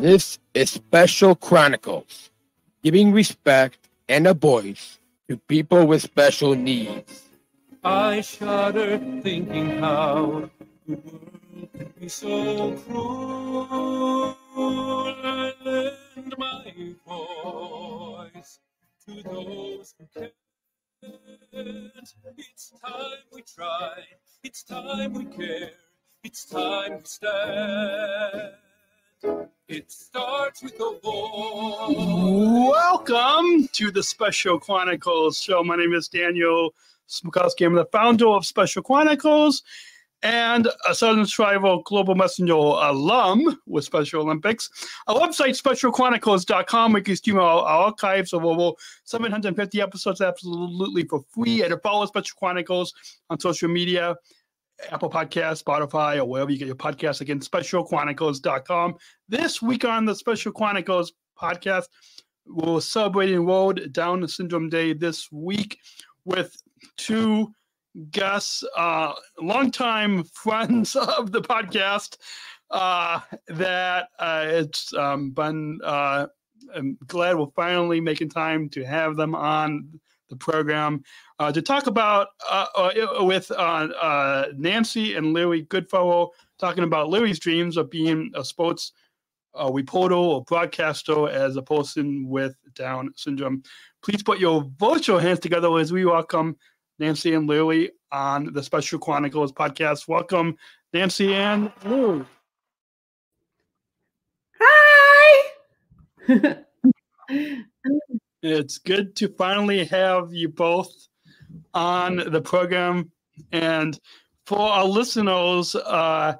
This is Special Chronicles, giving respect and a voice to people with special needs. I shudder thinking how the world can be so cruel. I lend my voice to those who can't. It's time we try, it's time we care, it's time we stand. It starts with a voice. Welcome to the Special Chronicles show. My name is Daniel Smukowski. I'm the founder of Special Chronicles and a Southern Tribal Global Messenger alum with Special Olympics. Our website, specialchronicles.com, where you can stream our archives of over 750 episodes absolutely for free. And to follow Special Chronicles on social media, Apple Podcasts, Spotify, or wherever you get your podcasts. Again, specialchronicles.com. This week on the Special Chronicles podcast, we're celebrating World Down Syndrome Day this week with two guests, longtime friends of the podcast, that it's been, I'm glad we're finally making time to have them on the program to talk about with Nancy and Larry Goodfellow, talking about Larry's dreams of being a sports reporter or broadcaster as a person with Down syndrome. Please put your virtual hands together as we welcome Nancy and Larry on the Special Chronicles podcast. Welcome, Nancy and Larry. Hi! It's good to finally have you both on the program. And for our listeners, I'll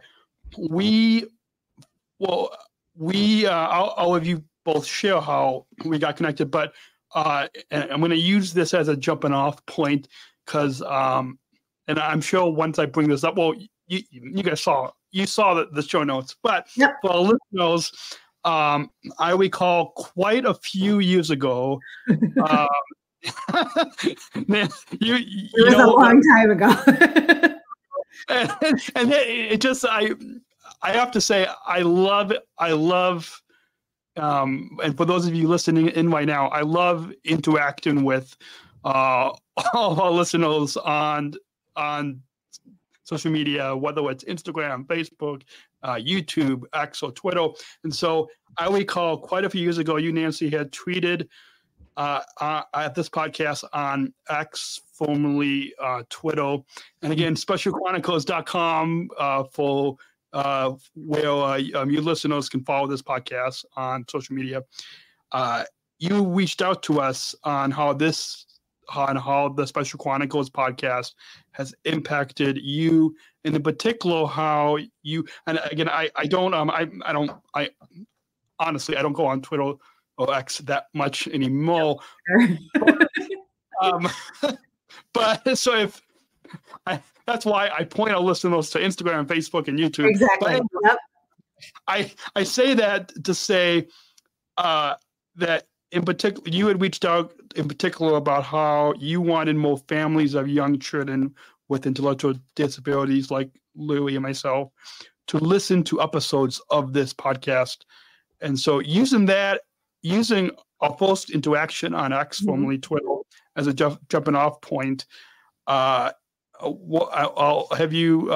have you both share how we got connected, but I'm going to use this as a jumping off point because, and I'm sure once I bring this up, well, you guys saw the show notes, but yep. For our listeners, I recall quite a few years ago. It was a long time ago. and it just, I have to say, I love, and for those of you listening in right now, I love interacting with all of our listeners on social media, whether it's Instagram, Facebook, YouTube, X, or Twitter. And so I recall quite a few years ago, you, Nancy, had tweeted at this podcast on X, formerly Twitter. And again, specialchronicles.com for where you listeners can follow this podcast on social media. You reached out to us on how the Special Chronicles podcast has impacted you, and in particular how you. And again, I honestly don't go on Twitter or X that much anymore. But so that's why I point our listeners to Instagram, Facebook, and YouTube. Exactly. Yep. I say that to say that in particular, you had reached out in particular about how you wanted more families of young children with intellectual disabilities like Louie and myself to listen to episodes of this podcast. And so using our first interaction on X, formerly Twitter, as a jumping off point, I'll have you,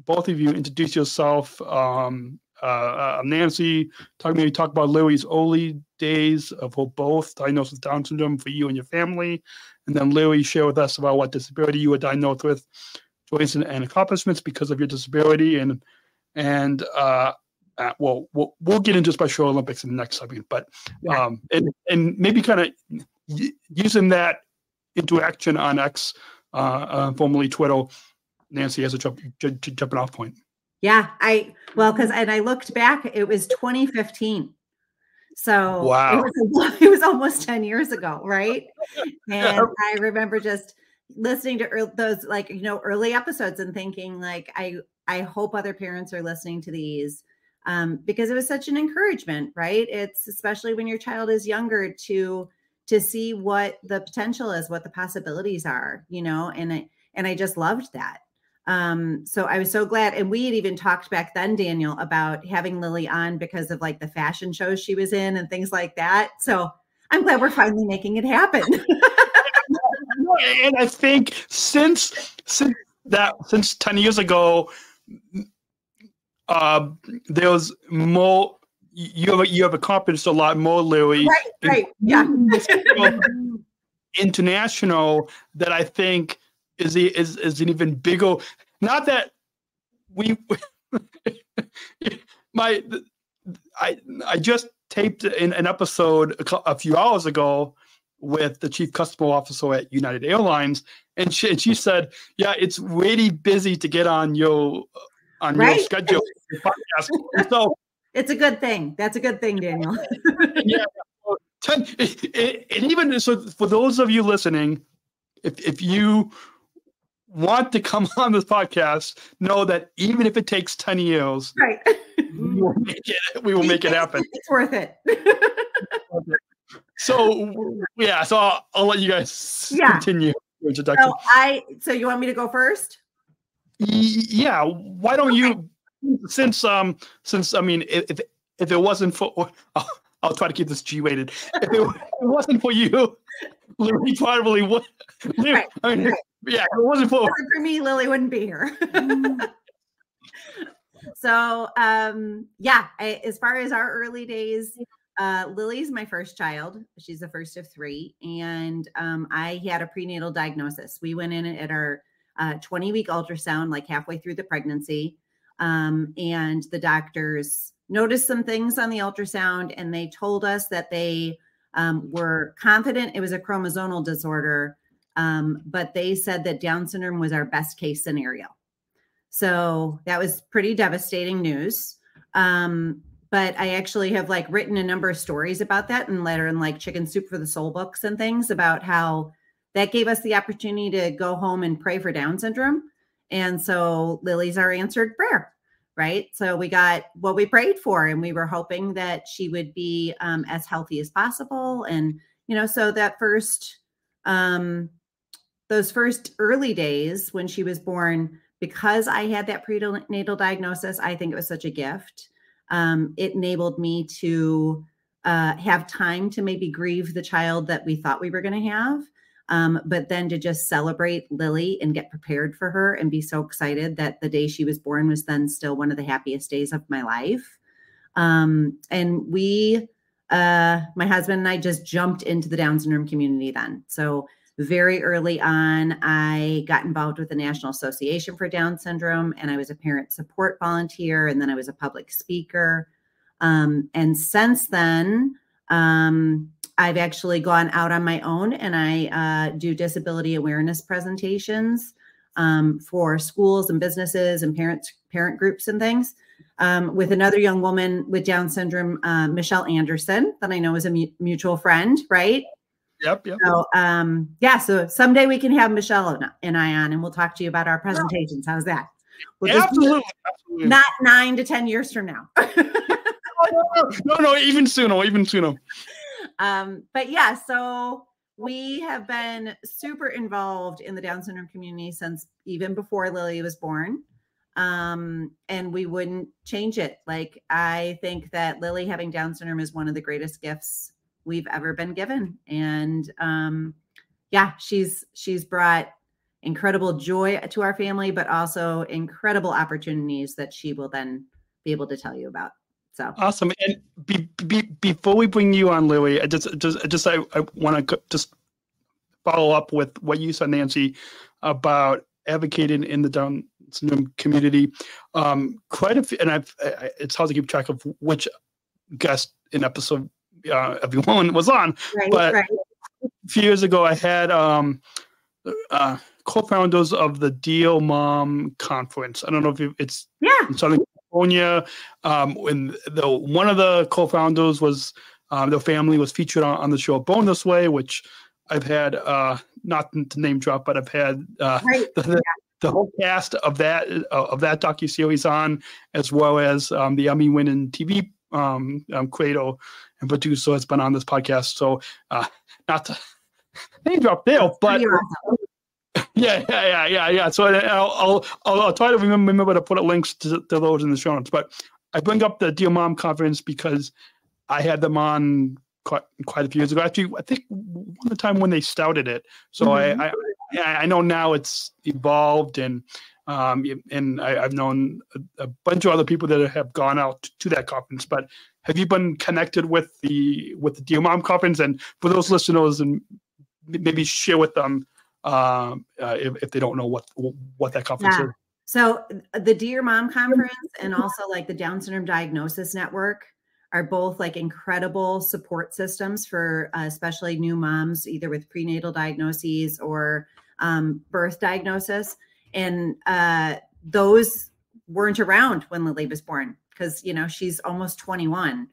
both of you, introduce yourself. Nancy, talk about Larry's early days of both diagnosed with Down syndrome for you and your family, and then Larry share with us about what disability you were diagnosed with, joys and accomplishments because of your disability, and we'll get into Special Olympics in the next segment, but yeah. And maybe kind of using that interaction on X, formerly Twitter, Nancy, as a jumping off point. Yeah, I looked back, it was 2015. So wow. It was almost 10 years ago, right? And I remember just listening to those early episodes and thinking I hope other parents are listening to these because it was such an encouragement, right? It's especially when your child is younger to see what the potential is, what the possibilities are, and I just loved that. So I was so glad. And we had even talked back then, Daniel, about having Lily on because of like the fashion shows she was in and things like that. So I'm glad we're finally making it happen. And I think since 10 years ago, there was more. You have accomplished a lot more, Lily. Right. Yeah. International, that I think is an even bigger. Not that I just taped an episode a few hours ago with the chief customer officer at United Airlines, and she said, "Yeah, it's really busy to get on your schedule." So it's a good thing. That's a good thing, Daniel. Yeah. And even so, for those of you listening, if you want to come on this podcast, know that even if it takes 10 years, right, we will make it happen. It's worth it. So I'll let you guys continue your introduction. So you want me to go first? Yeah. Why don't you? Since I mean, if it wasn't for, I'll try to keep this G-rated. If it wasn't for you, Lily probably would. Right. I mean, yeah, if it wasn't for me, Lily wouldn't be here. So, as far as our early days, Lily's my first child. She's the first of three. And I had a prenatal diagnosis. We went in at our 20-week ultrasound, like halfway through the pregnancy. And the doctors noticed some things on the ultrasound, and they told us that they were confident it was a chromosomal disorder. But they said that Down syndrome was our best case scenario. So that was pretty devastating news. But I actually have like written a number of stories about that and later in like Chicken Soup for the Soul books and things about how that gave us the opportunity to go home and pray for Down syndrome. And so Lily's our answered prayer, right? So we got what we prayed for, and we were hoping that she would be as healthy as possible. And, so that those first early days when she was born, because I had that prenatal diagnosis, I think it was such a gift. It enabled me to have time to maybe grieve the child that we thought we were going to have. But then to just celebrate Lily and get prepared for her and be so excited that the day she was born was then still one of the happiest days of my life. And we, my husband and I just jumped into the Down syndrome community then. So very early on, I got involved with the National Association for Down Syndrome, and I was a parent support volunteer, and then I was a public speaker. And since then, I've actually gone out on my own, and I do disability awareness presentations for schools and businesses and parent groups and things with another young woman with Down syndrome, Michelle Anderson, that I know is a mutual friend, right? Yep. So, so someday we can have Michelle and I on, and we'll talk to you about our presentations. How's that? Absolutely. Not 9 to 10 years from now. No, even sooner. But yeah, so we have been super involved in the Down syndrome community since even before Lily was born. And we wouldn't change it. Like, I think that Lily having Down syndrome is one of the greatest gifts we've ever been given. And she's brought incredible joy to our family, but also incredible opportunities that she will then be able to tell you about. So awesome. And before we bring you on, Lily, I want to just follow up with what you said, Nancy, about advocating in the Down syndrome community. Quite a few, and it's hard to keep track of which guest in episode everyone was on, but a few years ago I had co-founders of the Deal Mom Conference. I don't know if it's in Southern California. When one of the co-founders was their family was featured on the show Born This Way, which I've had not to name drop, but I've had the whole cast of that docuseries on, as well as the Emmy-winning TV creator and producer has been on this podcast. So not to name drop there, but Yeah. So I'll try to remember to put links to those in the show notes. But I bring up the Dear Mom conference because I had them on quite a few years ago. Actually, I think one the time when they started it. So I know now it's evolved, and I've known a bunch of other people that have gone out to that conference. But have you been connected with the Dear Mom conference? And for those listeners, and maybe share with them if they don't know what that conference is. So the Dear Mom conference and also like the Down Syndrome Diagnosis Network are both like incredible support systems for especially new moms, either with prenatal diagnoses or birth diagnosis. And those weren't around when Lily was born because, she's almost 21.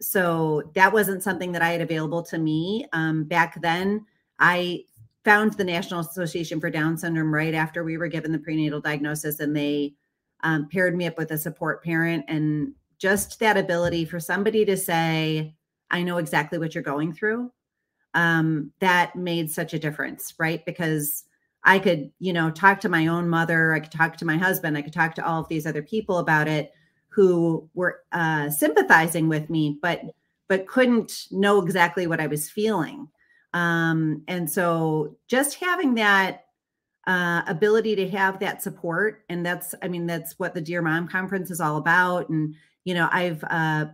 So that wasn't something that I had available to me. Back then, I found the National Association for Down Syndrome right after we were given the prenatal diagnosis, and they paired me up with a support parent. And just that ability for somebody to say, I know exactly what you're going through, that made such a difference, right? Because I could, talk to my own mother, I could talk to my husband, I could talk to all of these other people about it who were sympathizing with me, but couldn't know exactly what I was feeling. And so just having that ability to have that support, and that's what the Dear Mom conference is all about. And, I've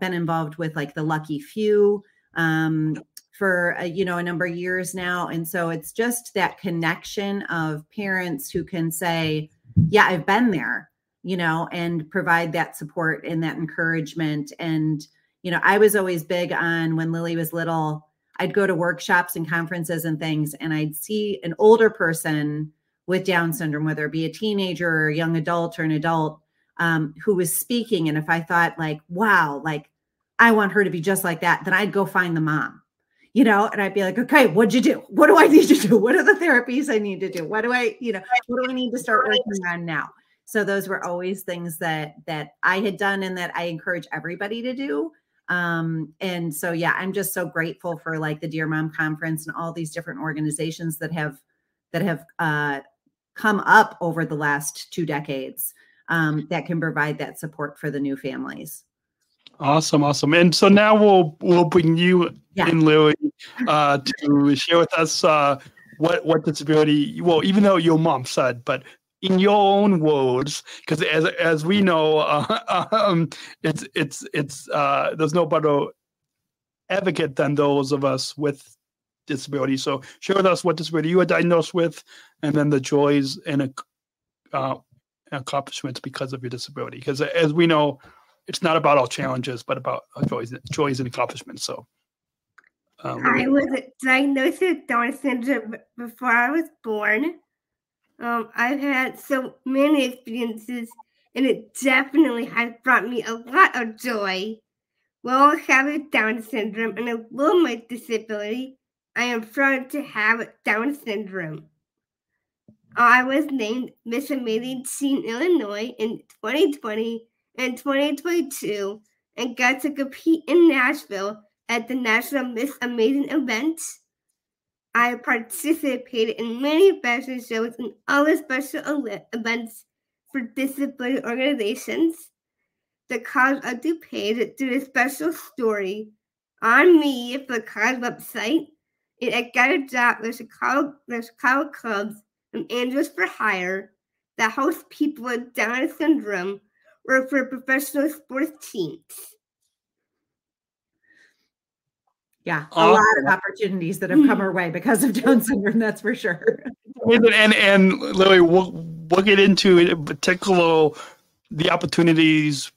been involved with like the Lucky Few for, a number of years now. And so it's just that connection of parents who can say, yeah, I've been there, and provide that support and that encouragement. And, I was always big on when Lily was little, I'd go to workshops and conferences and things, and I'd see an older person with Down syndrome, whether it be a teenager or a young adult or an adult, who was speaking. And if I thought like, wow, like I want her to be just like that, then I'd go find the mom, and I'd be like, okay, what'd you do? What do I need to do? What are the therapies I need to do? What do I need to start working on now? So those were always things that I had done and that I encourage everybody to do. And so, yeah, I'm just so grateful for like the Dear Mom conference and all these different organizations that have come up over the last 2 decades, that can provide that support for the new families. Awesome. And so now we'll bring you in, Lily, to share with us what disability. Well, even though your mom said, but in your own words, because as we know, it's there's no better advocate than those of us with disability. So share with us what disability you were diagnosed with, and then the joys and accomplishments because of your disability. Because as we know, it's not about all challenges, but about joys and accomplishments. So I was diagnosed with Down syndrome before I was born. I've had so many experiences, and it definitely has brought me a lot of joy. While having Down syndrome and I love my disability, I am proud to have Down syndrome. I was named Miss Amazing Teen Illinois in 2020 and 2022 and got to compete in Nashville at the National Miss Amazing event. I participated in many fashion shows and other special events for disability organizations. The cause of DuPage did a special story on me for the cause website, and I got a job with Chicago Cubs and Angels for Hire that hosts people with Down syndrome or for professional sports teams. Yeah, a lot of opportunities that have come our way because of Down syndrome, that's for sure. And Lily, we'll get into in particular the opportunities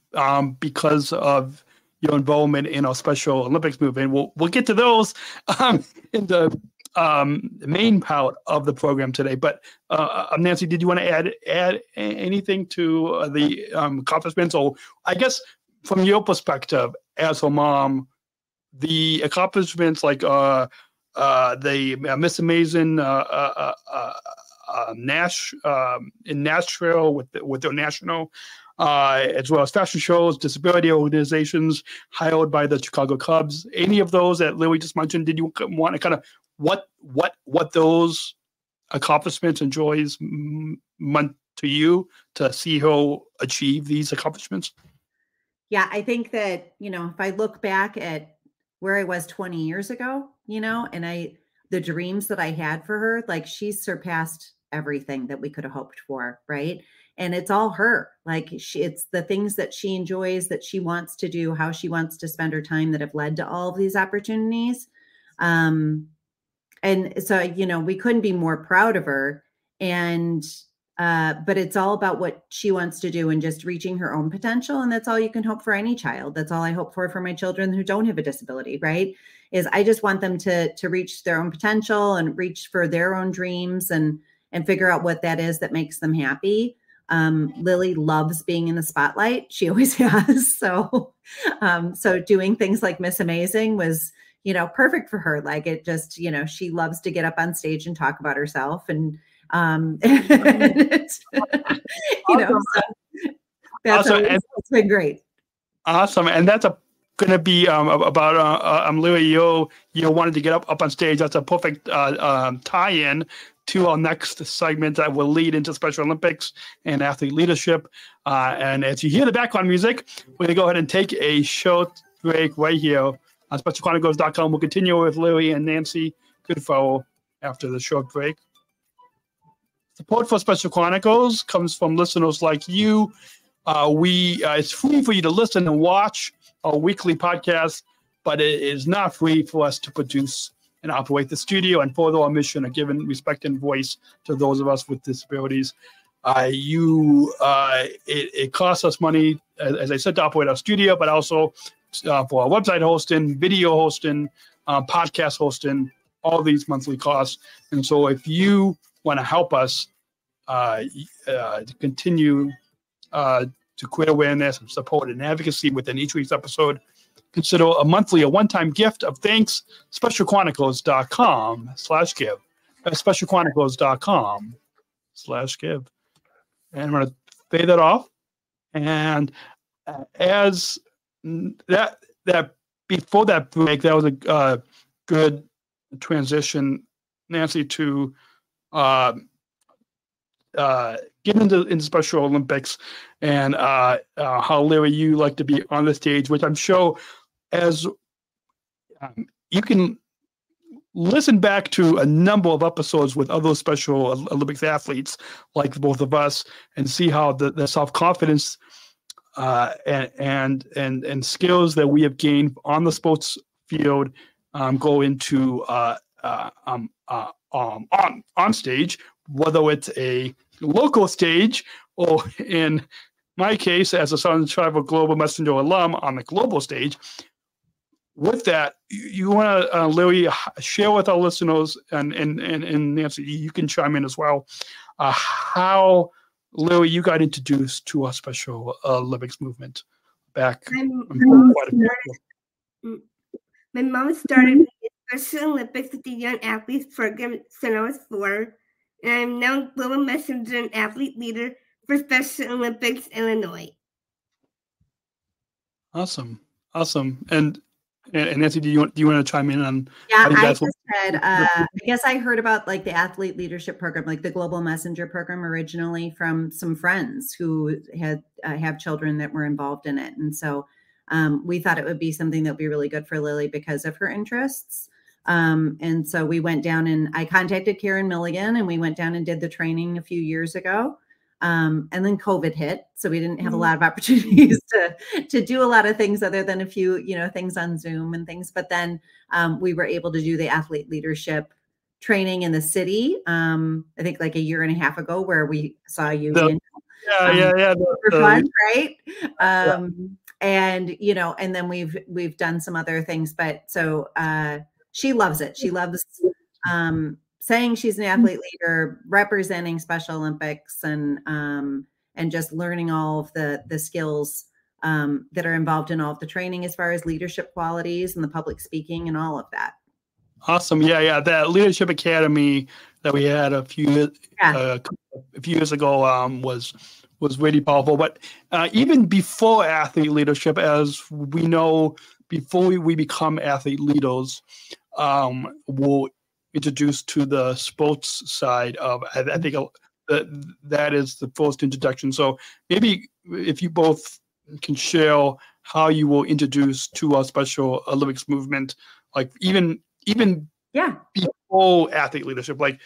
because of your involvement in our Special Olympics movement. We'll get to those in the main part of the program today. But Nancy, did you want to add anything to the accomplishments? Or I guess from your perspective as a mom, the accomplishments like the Miss Amazing in Nashville with their national, as well as fashion shows, disability organizations hired by the Chicago Cubs. Any of those that Lily just mentioned, did you want to kind of what those accomplishments and joys meant to you to see her achieve these accomplishments? Yeah, I think that, if I look back at where I was 20 years ago, and the dreams that I had for her, like she's surpassed everything that we could have hoped for, right? And it's all her. Like it's the things that she enjoys, that she wants to do, how she wants to spend her time that have led to all of these opportunities. And so, we couldn't be more proud of her. And but it's all about what she wants to do and just reaching her own potential. And that's all you can hope for any child. That's all I hope for my children who don't have a disability, right? Is I just want them to reach their own potential and reach for their own dreams and figure out what that is that makes them happy. Lily loves being in the spotlight. She always has. So doing things like Miss Amazing was, perfect for her. Like it just, she loves to get up on stage and talk about herself and, it's, it's been great. Awesome. And that's going to be about Lily, you wanted to get up on stage. That's a perfect tie-in to our next segment that will lead into Special Olympics and athlete leadership. And as you hear the background music, we're going to go ahead and take a short break right here on SpecialChronicles.com. We'll continue with Lily and Nancy Goodfellow after the short break. Support for Special Chronicles comes from listeners like you. It's free for you to listen and watch our weekly podcast, but it is not free for us to produce and operate the studio and further our mission of giving respect and voice to those of us with disabilities. It costs us money, as I said, to operate our studio, but also for our website hosting, video hosting, podcast hosting, all these monthly costs. And so if you want to help us to continue to create awareness and support and advocacy within each week's episode, consider a one-time gift of thanks, specialchronicles.com/give. That's specialchronicles.com/give. And I'm going to fade that off. And as that before that break, that was a good transition, Nancy, to get into Special Olympics and how, Larry, you like to be on the stage, which I'm sure as you can listen back to a number of episodes with other Special Olympics athletes like both of us and see how the self-confidence and skills that we have gained on the sports field go into on stage, whether it's a local stage or, in my case, as a Southern Tribal Global Messenger alum, on the global stage. With that, you want to, Lily, share with our listeners, and Nancy, you can chime in as well, how, Lily, you got introduced to our Special Olympics movement back. My mom started the Special Olympics with the Young Athletes program since I was 4, and I'm now Global Messenger and Athlete Leader for Special Olympics Illinois. Awesome. And Nancy, do you want to chime in on? Yeah, I guess I heard about like the athlete leadership program, like the Global Messenger program, originally from some friends who had have children that were involved in it, and so we thought it would be something that would be really good for Lily because of her interests. And so we went down and I contacted Karen Milligan, and we went down and did the training a few years ago. And then COVID hit, so we didn't have a lot of opportunities to do a lot of things other than a few, things on Zoom and things. But then we were able to do the athlete leadership training in the city. I think like a year and a half ago, where we saw you. Fun, right? And and then we've done some other things. But so she loves it. She loves saying she's an athlete leader, representing Special Olympics, and just learning all of the skills that are involved in all of the training as far as leadership qualities and the public speaking and all of that. Awesome. Yeah. That Leadership Academy that we had a few years ago was really powerful. But even before athlete leadership, as we know, before we become athlete leaders, introduced to the sports side of. I think that is the first introduction. So maybe if you both can share how you will introduce to our Special Olympics movement, like even before athlete leadership, like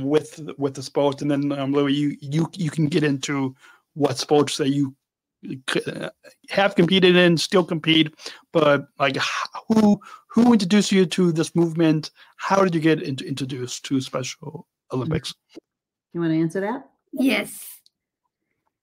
with the sports, and then Louis, you can get into what sports that you have competed in, still compete, but like who introduced you to this movement? How did you get introduced to Special Olympics? You want to answer that? Yes.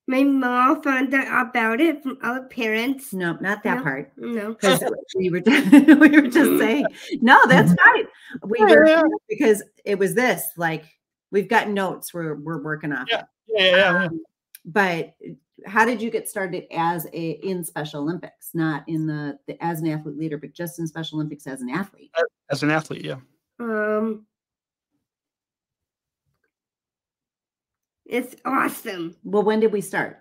My mom found out about it from other parents. No, not that part. No. Because we were just saying, no, that's fine. We were because it was this, like we've got notes we're working off. Yeah. But how did you get started in Special Olympics? Not in the as an athlete leader, but just in Special Olympics as an athlete. As an athlete, yeah. It's awesome. Well, when did we start?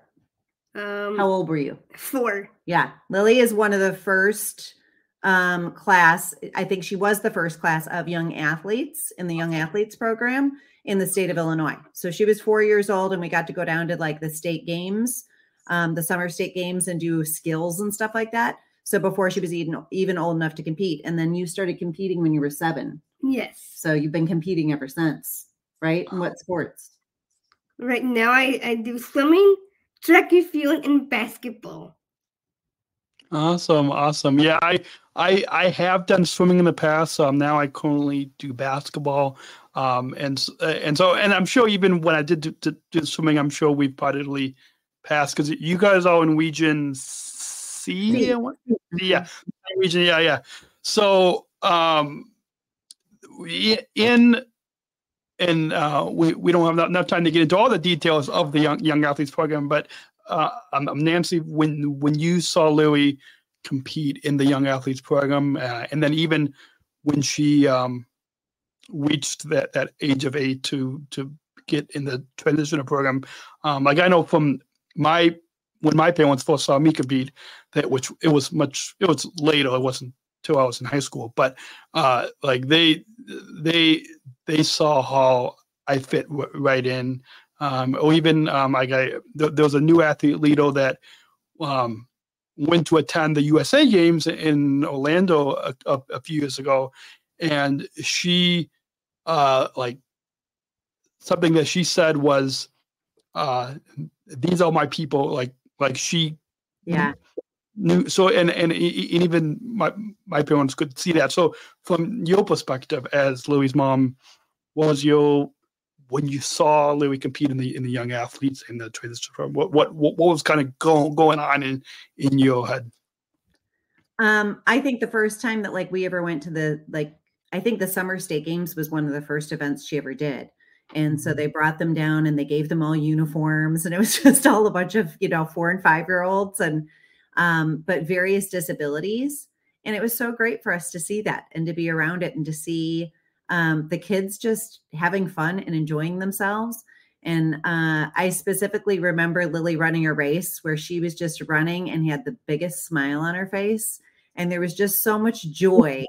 How old were you? 4. Yeah. Lily is one of the first class. I think she was the first class of young athletes in the young athletes program in the state of Illinois. So she was 4 years old and we got to go down to like the state games, the summer state games, and do skills and stuff like that. So before she was even old enough to compete. And then you started competing when you were 7. Yes. So you've been competing ever since, right? In what sports? Right now, I do swimming, track and field, and basketball. Awesome. Yeah, I have done swimming in the past. Now I currently do basketball. And I'm sure even when I did do swimming, I'm sure we probably passed because you guys are in Region C. Yeah, Region. Yeah. So we don't have enough time to get into all the details of the young athletes program, but Nancy, when you saw Louie compete in the young athletes program, and then even when she reached that age of 8 to get in the transitional program, like I know from when my parents first saw me compete, it was later. It wasn't till I was in high school, but like they saw how I fit right in, or even there was a new athlete leader that went to attend the USA Games in Orlando a few years ago, and she like something that she said was, "These are my people." Like she knew. So and even my parents could see that. So from your perspective as Louie's mom, when you saw Louie compete in the young athletes in the transition program, what was kind of going on in your head? I think the first time that we ever went to I think the summer state games was one of the first events she ever did. And so they brought them down and they gave them all uniforms, and it was just all a bunch of, 4 and 5-year-olds and, but various disabilities. And it was so great for us to see that and to be around it and to see the kids just having fun and enjoying themselves. And I specifically remember Lily running a race where she was just running and had the biggest smile on her face. And there was just so much joy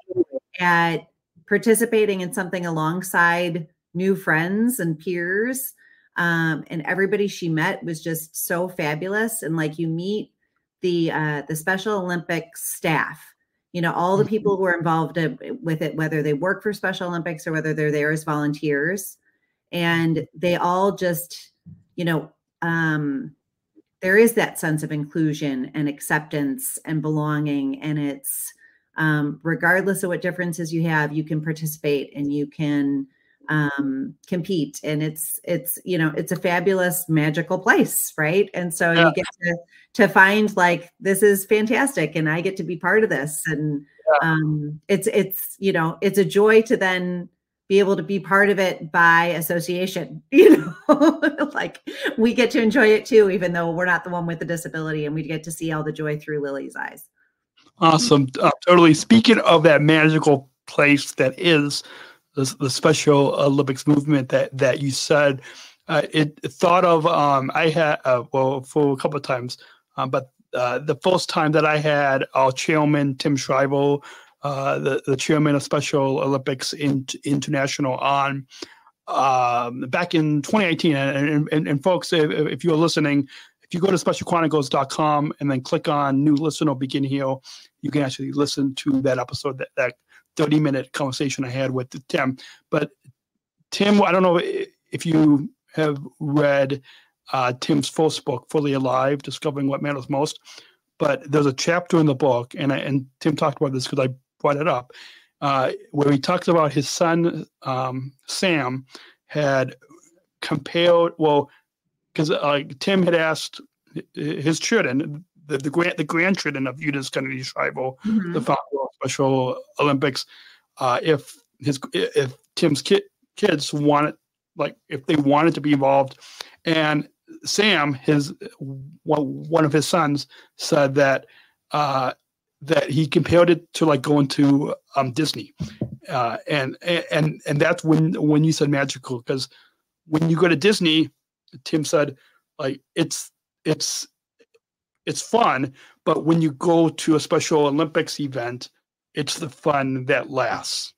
at participating in something alongside new friends and peers. And everybody she met was just so fabulous. And you meet the Special Olympics staff, all the people who are involved with it, whether they work for Special Olympics or whether they're there as volunteers. And they all just, there is that sense of inclusion and acceptance and belonging. And it's regardless of what differences you have, you can participate and you can compete. And it's a fabulous, magical place. Right. And so you get to find this is fantastic and I get to be part of this. And it's a joy to then be able to be part of it by association, we get to enjoy it too, even though we're not the one with the disability, and we get to see all the joy through Lily's eyes. Awesome. Totally. Speaking of that magical place that is the Special Olympics movement that you said, it thought of, I had, for a couple of times, but the first time that I had our chairman, Tim Shriver, the chairman of Special Olympics International on back in 2018. And folks, if you're listening, if you go to specialchronicles.com and then click on new listen or begin here, you can actually listen to that episode, that 30-minute conversation I had with Tim. But Tim, I don't know if you have read Tim's first book, Fully Alive, Discovering What Matters Most. But there's a chapter in the book, and Tim talked about this because I brought it up, where he talks about his son, Sam, had compared, well, because Tim had asked his children, the grandchildren of Eunice Kennedy Shriver, the founder of Special Olympics, if Tim's kids wanted, like, if they wanted to be involved. And Sam, one of his sons, said that that he compared it to like going to Disney, and that's when you said magical, because when you go to Disney, Tim said, like, it's fun, but when you go to a Special Olympics event, it's the fun that lasts.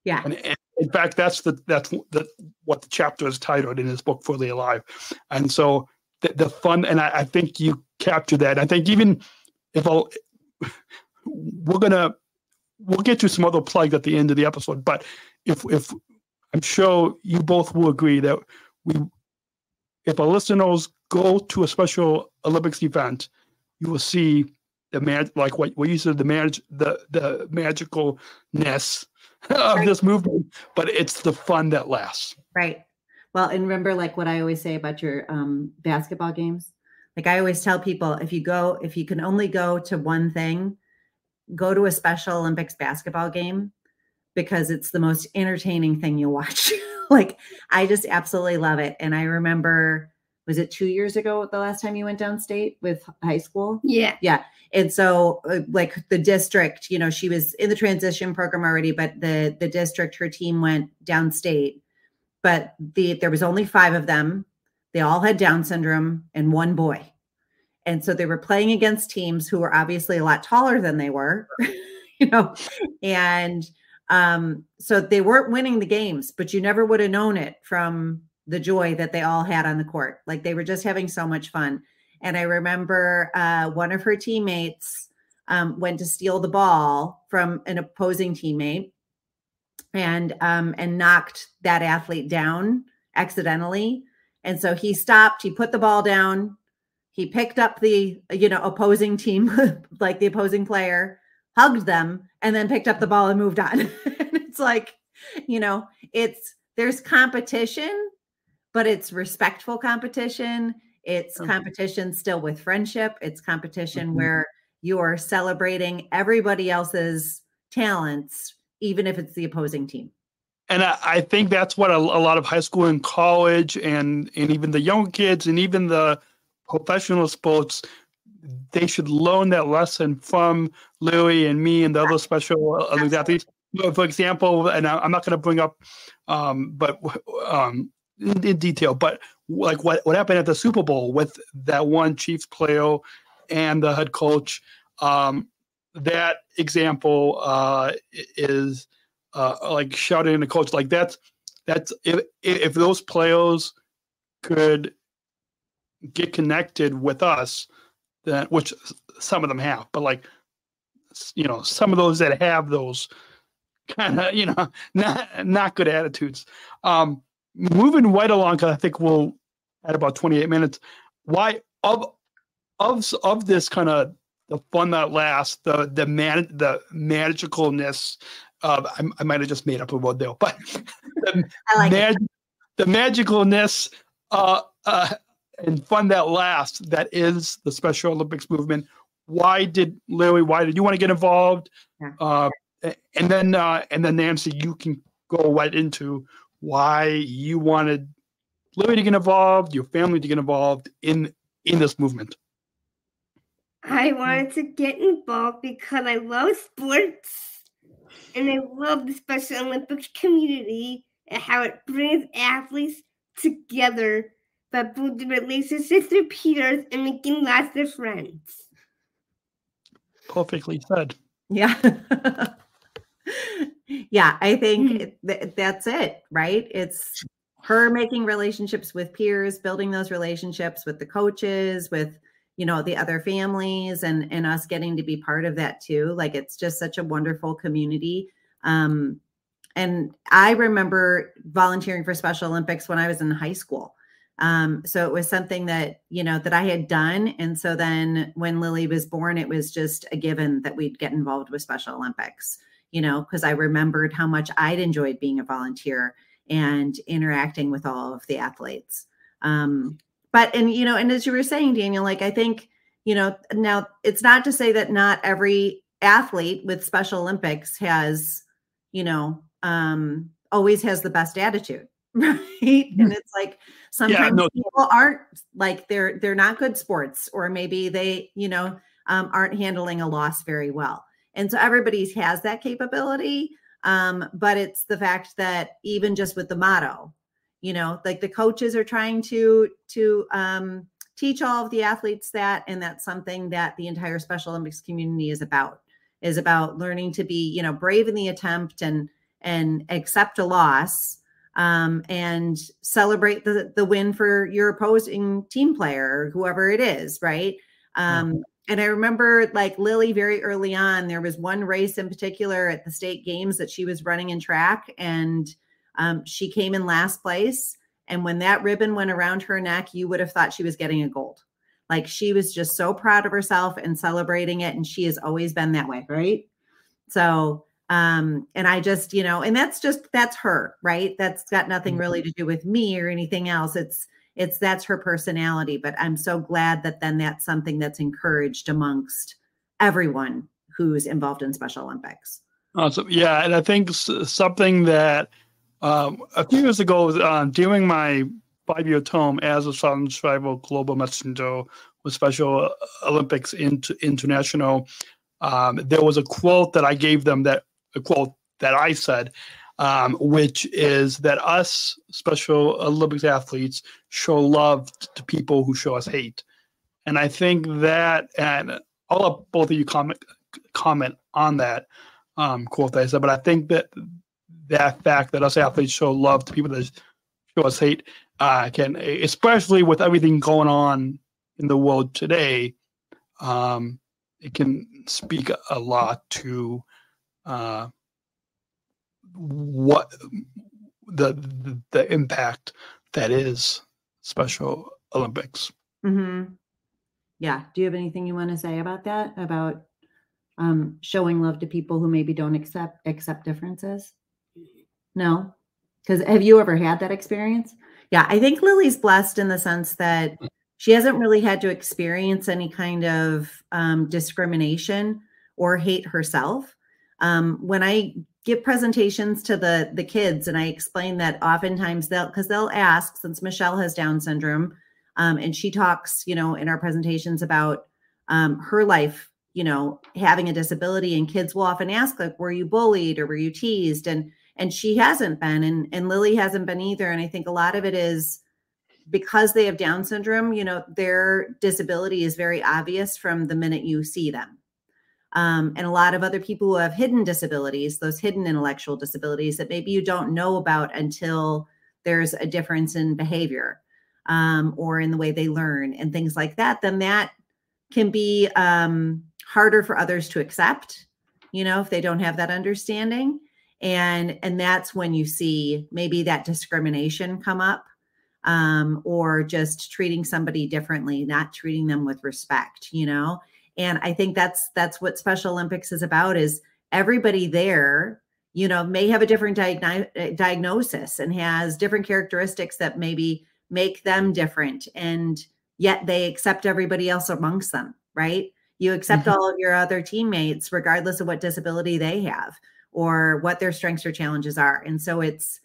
Yeah. And in fact, that's what the chapter is titled in his book, Fully Alive. And so the fun, and I think you captured that. I think even if we'll get to some other plugs at the end of the episode, but if I'm sure you both will agree that if our listeners go to a Special Olympics event, you will see like what you said, the magicalness of this movement, but it's the fun that lasts. Right. Well, and remember, like what I always say about your basketball games, like I always tell people, if you can only go to one thing, go to a Special Olympics basketball game, because it's the most entertaining thing you'll watch. Like, I just absolutely love it. And I remember, was it 2 years ago, the last time you went downstate with high school? Yeah. Yeah. And so like the district, you know, she was in the transition program already, but the district, her team went downstate, but there was only 5 of them. They all had Down syndrome and one boy. And so they were playing against teams who were obviously a lot taller than they were, you know, and so they weren't winning the games, but you never would have known it from the joy that they all had on the court. Like, they were just having so much fun. And I remember one of her teammates went to steal the ball from an opposing teammate and knocked that athlete down accidentally. And so he stopped, he put the ball down, he picked up the, opposing team, like the opposing player, hugged them, and then picked up the ball and moved on. And it's like, there's competition, but it's respectful competition. It's competition still with friendship. It's competition where you are celebrating everybody else's talents, even if it's the opposing team. And I think that's what a lot of high school and college and even the young kids and even the professional sports, they should learn that lesson from Louie and me and the other special athletes. For example, and I'm not going to bring up, in detail, but like what happened at the Super Bowl with that one Chiefs player and the head coach. That example is like shouting at the coach. Like that's if those players could get connected with us, then, which some of them have, but like, some of those that have those kind of, not good attitudes. Moving right along, because I think we'll at about 28 minutes. Why of this kind of the fun that lasts, the magicalness of, I might have just made up a word there, but the magicalness and fun that lasts, that is the Special Olympics movement. Why did you want to get involved? Yeah. And then Nancy, you can go right into why you wanted Louie to get involved, your family to get involved in this movement. I wanted to get involved because I love sports and I love the Special Olympics community and how it brings athletes together by building relationships through peers and making lots of friends. Perfectly said. Yeah. Yeah, I think that's it, right? It's her making relationships with peers, building those relationships with the coaches, with, the other families, and us getting to be part of that too. Like, it's just such a wonderful community. And I remember volunteering for Special Olympics when I was in high school. So it was something that, that I had done. And so then when Lily was born, it was just a given that we'd get involved with Special Olympics, because I remembered how much I'd enjoyed being a volunteer and interacting with all of the athletes. And as you were saying, Daniel, like, I think, now it's not to say that not every athlete with Special Olympics has, always has the best attitude. Right. And it's like, sometimes people aren't, like, they're not good sports, or maybe they, aren't handling a loss very well. And so everybody has that capability. But it's the fact that even just with the motto, like, the coaches are trying to teach all of the athletes that, and that's something that the entire Special Olympics community is about learning to be, brave in the attempt and accept a loss, and celebrate the win for your opposing team player, whoever it is. Right. And I remember, like, Lily, very early on, there was one race in particular at the state games that she was running in track, and she came in last place. And when that ribbon went around her neck, you would have thought she was getting a gold. Like, she was just so proud of herself and celebrating it. And she has always been that way. Right. So, and I just, and that's her, right? That's got nothing really to do with me or anything else. That's her personality. But I'm so glad that then that's something that's encouraged amongst everyone who's involved in Special Olympics. Awesome. Yeah. And I think something that a few years ago, during my 5-year term as a Southern Tribal Global Messenger with Special Olympics International, there was a quote that I gave them, a quote that I said, which is that us Special Olympics athletes show love to people who show us hate. And I think that, and I'll let both of you comment on that quote that I said, but I think that fact that us athletes show love to people that show us hate can, especially with everything going on in the world today, it can speak a lot to what the impact that is Special Olympics. Mm-hmm. Yeah. Do you have anything you want to say about that? About showing love to people who maybe don't accept differences? No? Because have you ever had that experience? Yeah. I think Lily's blessed in the sense that she hasn't really had to experience any kind of discrimination or hate herself. When I give presentations to the kids, and I explain that oftentimes they'll ask, since Michelle has Down syndrome, and she talks, in our presentations about her life, having a disability, and kids will often ask, like, were you bullied or were you teased? And she hasn't been, and Lily hasn't been either. And I think a lot of it is because they have Down syndrome, their disability is very obvious from the minute you see them. And a lot of other people who have hidden disabilities, those hidden intellectual disabilities that maybe you don't know about until there's a difference in behavior, or in the way they learn and things like that, then that can be harder for others to accept, if they don't have that understanding. And that's when you see maybe that discrimination come up, or just treating somebody differently, not treating them with respect, And I think that's what Special Olympics is about, is everybody there, may have a different diagnosis and has different characteristics that maybe make them different. And yet they accept everybody else amongst them, right? You accept all of your other teammates, regardless of what disability they have or what their strengths or challenges are. And so it's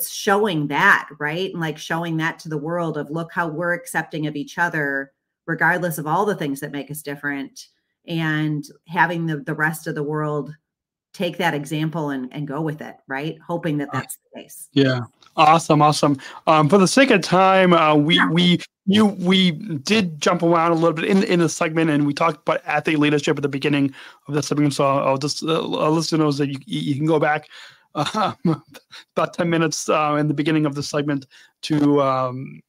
showing that, right? And like showing that to the world of, look how we're accepting of each other, regardless of all the things that make us different, and having the rest of the world take that example and go with it, right? Hoping that that's the case. Yeah. Awesome. For the sake of time, we did jump around a little bit in the segment, and we talked about athlete leadership at the beginning of the segment. So I'll just our listeners that you can go back about 10 minutes in the beginning of the segment to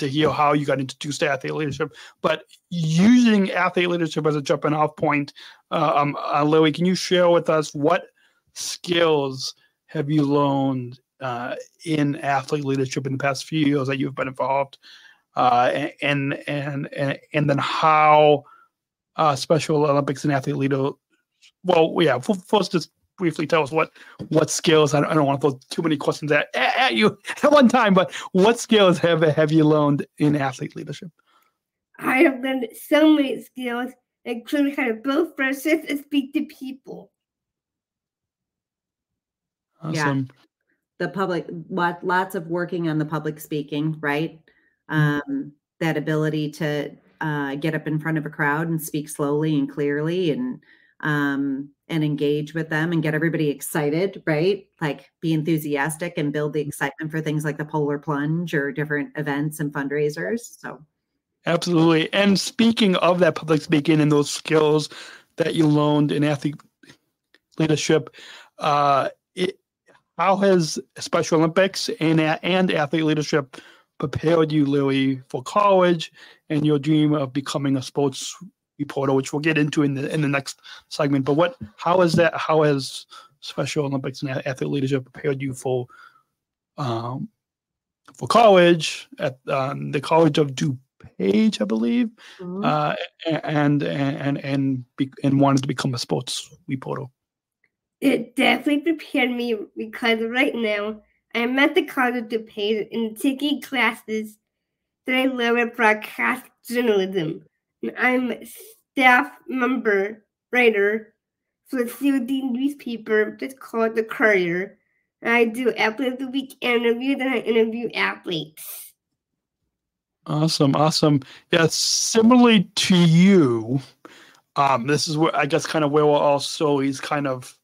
hear how you got introduced to athlete leadership. But using athlete leadership as a jumping off point, Lily, can you share with us what skills have you learned in athlete leadership in the past few years that you've been involved, and then how Special Olympics and athlete leader? Well, yeah. First, just briefly tell us what skills. I don't want to throw too many questions at you at one time, but what skills have you learned in athlete leadership? I have learned so many skills, including how to build friendships and speak to people. Awesome. Yeah. The public, lots of working on the public speaking, right? That ability to get up in front of a crowd and speak slowly and clearly and engage with them and get everybody excited, right? Like be enthusiastic and build the excitement for things like the polar plunge or different events and fundraisers. So. Absolutely. And speaking of that public speaking and those skills that you learned in athlete leadership, how has Special Olympics and athlete leadership prepared you, Lily, for college and your dream of becoming a sports reporter, which we'll get into in the next segment? But how has Special Olympics and athlete leadership prepared you for college at the College of DuPage, I believe, and wanted to become a sports reporter? It definitely prepared me because right now I'm at the College of DuPage and taking classes that I learn in broadcast journalism. And I'm a staff member writer for the COD newspaper that's called The Courier. And I do Athlete of the Week interviews, and I interview athletes. Awesome. Yeah, similarly to you, this is where I guess kind of where we're all stories kind of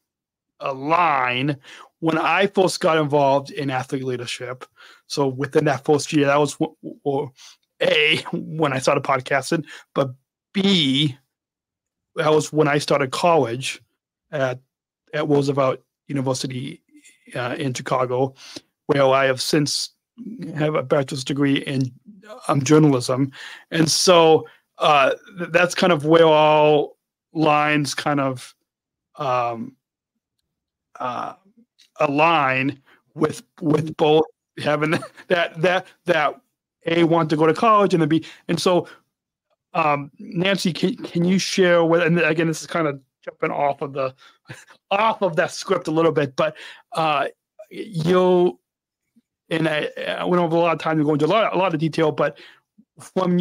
align. When I first got involved in athlete leadership, so within that first year, that was A, when I started podcasting, but B, that was when I started college at Roosevelt University in Chicago, where I have since have a bachelor's degree in journalism. And so that's kind of where all lines kind of align with both having that A, want to go to college, and then B. And so Nancy, can you share with, and again, this is kind of jumping off of that script a little bit, but you and I went over a lot of time to go into a lot of detail, but from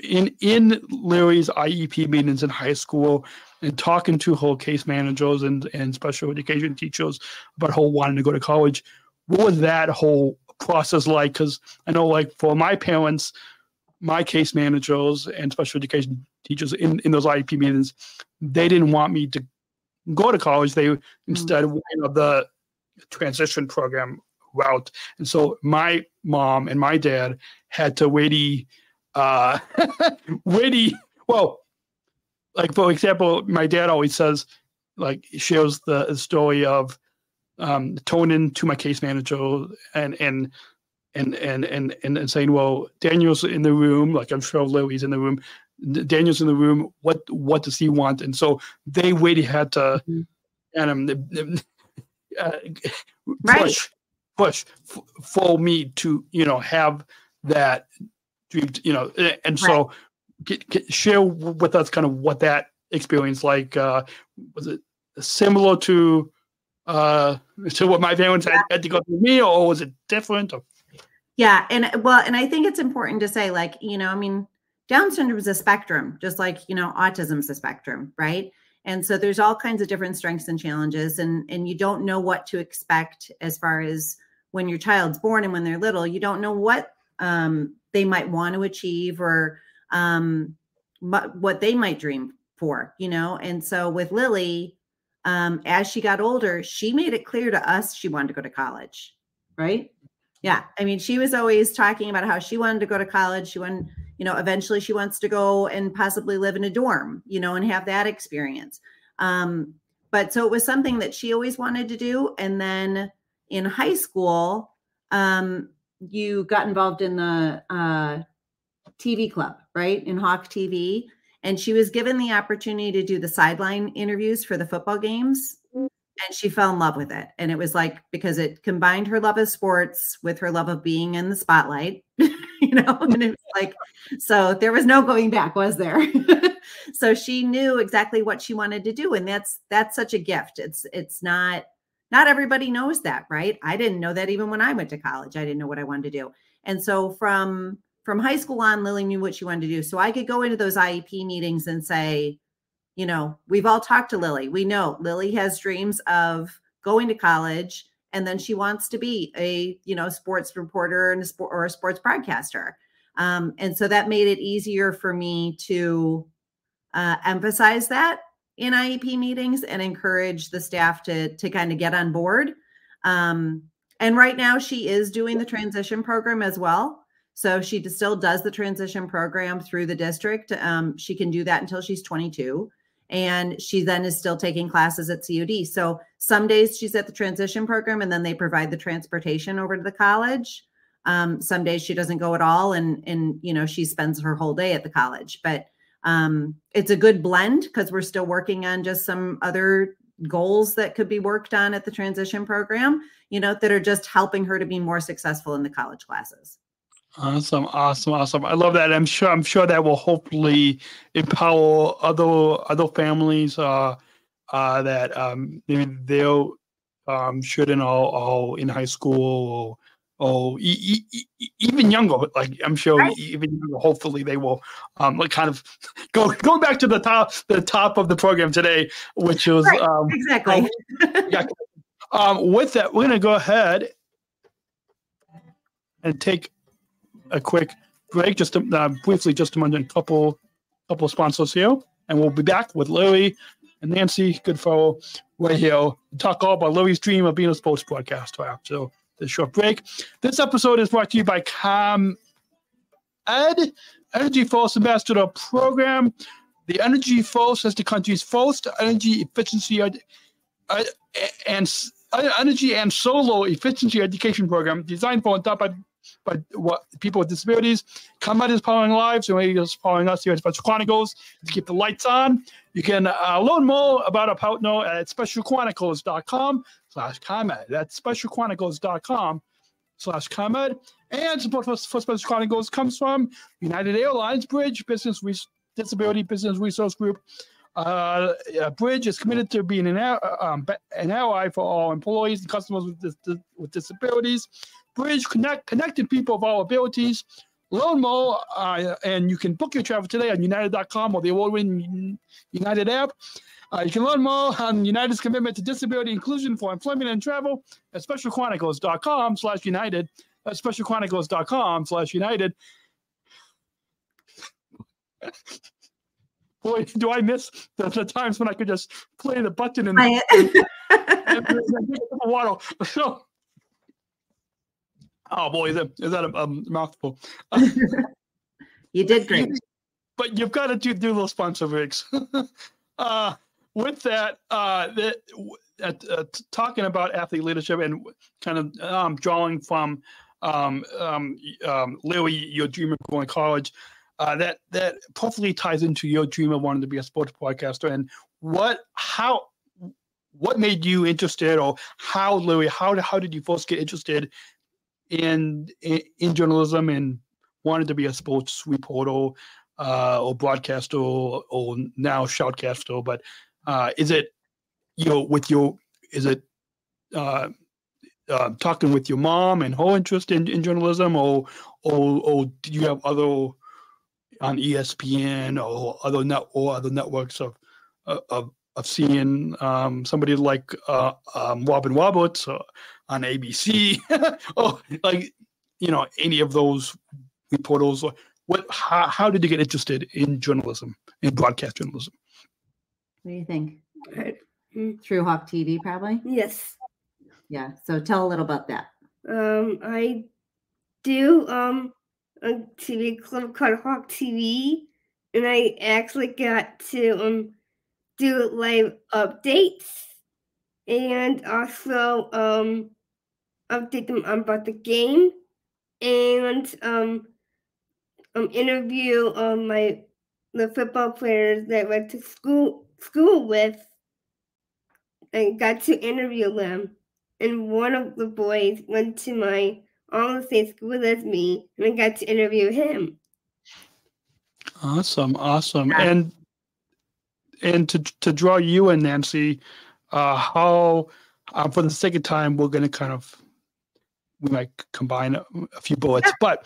in Larry's IEP meetings in high school and talking to her case managers and special education teachers about her wanting to go to college, what was that whole process like? Because I know, like, for my parents, my case managers and special education teachers in those IEP meetings, they didn't want me to go to college. They instead wanted the transition program route. And so my mom and my dad had to well, like, for example, my dad always says, like, shares the story of toning to my case manager and saying, well, Daniel's in the room, like, I'm sure Lily's in the room. Daniel's in the room. What does he want? And so they really had to push for me to, have that dream, and so share with us kind of what that experience like. Was it similar to what my parents had to go through me, or was it different? Yeah. And I think it's important to say, like, Down syndrome is a spectrum, just like, autism's a spectrum, right? And so there's all kinds of different strengths and challenges, and you don't know what to expect as far as when your child's born and when they're little. You don't know what they might want to achieve or what they might dream for, And so with Lily, as she got older, she made it clear to us she wanted to go to college, right? Yeah. I mean, she was always talking about how she wanted to go to college. She wanted, eventually she wants to go and possibly live in a dorm, and have that experience. But so it was something that she always wanted to do. And then in high school, you got involved in the TV club, right? In Hawk TV. And she was given the opportunity to do the sideline interviews for the football games. And she fell in love with it. And it was like, because it combined her love of sports with her love of being in the spotlight, and it was like, so there was no going back, was there? So she knew exactly what she wanted to do. And that's such a gift. It's not everybody knows that, right? I didn't know that even when I went to college. I didn't know what I wanted to do. And so from high school on, Lily knew what she wanted to do. So I could go into those IEP meetings and say, we've all talked to Lily. We know Lily has dreams of going to college, and then she wants to be a, sports reporter and or a sports broadcaster. And so that made it easier for me to emphasize that in IEP meetings and encourage the staff to kind of get on board. And right now she is doing the transition program as well. So she still does the transition program through the district. She can do that until she's 22. And she then is still taking classes at CUD. So some days she's at the transition program and then they provide the transportation over to the college. Some days she doesn't go at all. And she spends her whole day at the college. But it's a good blend because we're still working on just some other goals that could be worked on at the transition program, that are just helping her to be more successful in the college classes. Awesome. I love that. I'm sure that will hopefully empower other families that maybe they'll shouldn't all in high school or even younger. Like I'm sure even younger, hopefully they will like kind of going back to the top of the program today, which was exactly. With that, we're gonna go ahead and take a quick break, just to, briefly, just to mention a couple of sponsors here, and we'll be back with Lily and Nancy Goodfellow right here to talk all about Lily's dream of being a sports broadcaster after this short break. This episode is brought to you by ComEd, Energy Force Ambassador Program. The Energy Force is the country's first energy efficiency energy and solar efficiency education program designed for and taught by people with disabilities. ComEd is powering lives, and we're just powering us here at Special Chronicles to keep the lights on. You can learn more about our partner at specialchronicles.com/ComEd. That's specialchronicles.com/ComEd. And support for Special Chronicles comes from United Airlines Bridge Disability Business Resource Group. Bridge is committed to being an ally for all employees and customers with disabilities. Bridge connected people of all abilities. Learn more, and you can book your travel today on United.com or the award-winning United app. You can learn more on United's commitment to disability inclusion for employment and travel at specialchronicles.com/United. That's specialchronicles.com/United. Boy, do I miss the times when I could just play the button and get the water. So, oh boy, is that a mouthful? You did great. But you've got to do those sponsor breaks. With that, talking about athlete leadership and kind of drawing from Lily, your dream of going to college, that perfectly ties into your dream of wanting to be a sports broadcaster. And what made you interested, or Lily, how did you first get interested in journalism and wanted to be a sports reporter or broadcaster or now shoutcaster? But is it talking with your mom and her interest in journalism, or do you have other on ESPN or other networks of seeing somebody like Robin Roberts on ABC or like any of those reporters? How did you get interested in journalism, in broadcast journalism? What do you think? Through Hawk TV, probably? Yes. Yeah. So tell a little about that. I do a TV club called Hawk TV, and I actually got to do live updates and also update them about the game and interview the football players that I went to school with. I got to interview them, and one of the boys went to my almost same school as me, and I got to interview him. Awesome. Yeah. And to draw you in, Nancy, how for the sake of time, we're going to we might combine a few bullets, but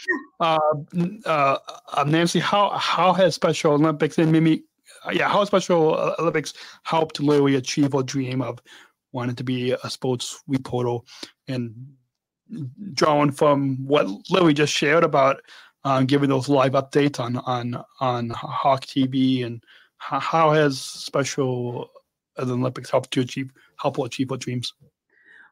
Nancy, how has Special Olympics and Mimi, how has Special Olympics helped Lily achieve her dream of wanting to be a sports reporter? And drawing from what Lily just shared about giving those live updates on Hawk TV, and how has Special Olympics helped her achieve her dreams?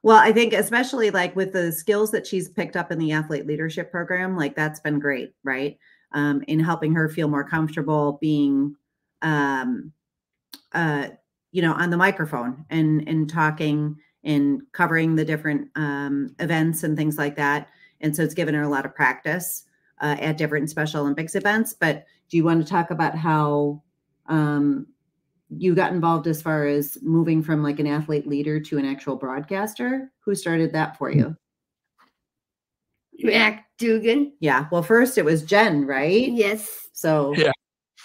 Well, I think especially like with the skills that she's picked up in the athlete leadership program, like that's been great, right? In helping her feel more comfortable being, on the microphone and talking and covering the different events and things like that. And so it's given her a lot of practice at different Special Olympics events. But do you want to talk about how you got involved as far as moving from like an athlete leader to an actual broadcaster? Who started that for you? Mac Dugan. Yeah. Well, first it was Jen, right? Yes. So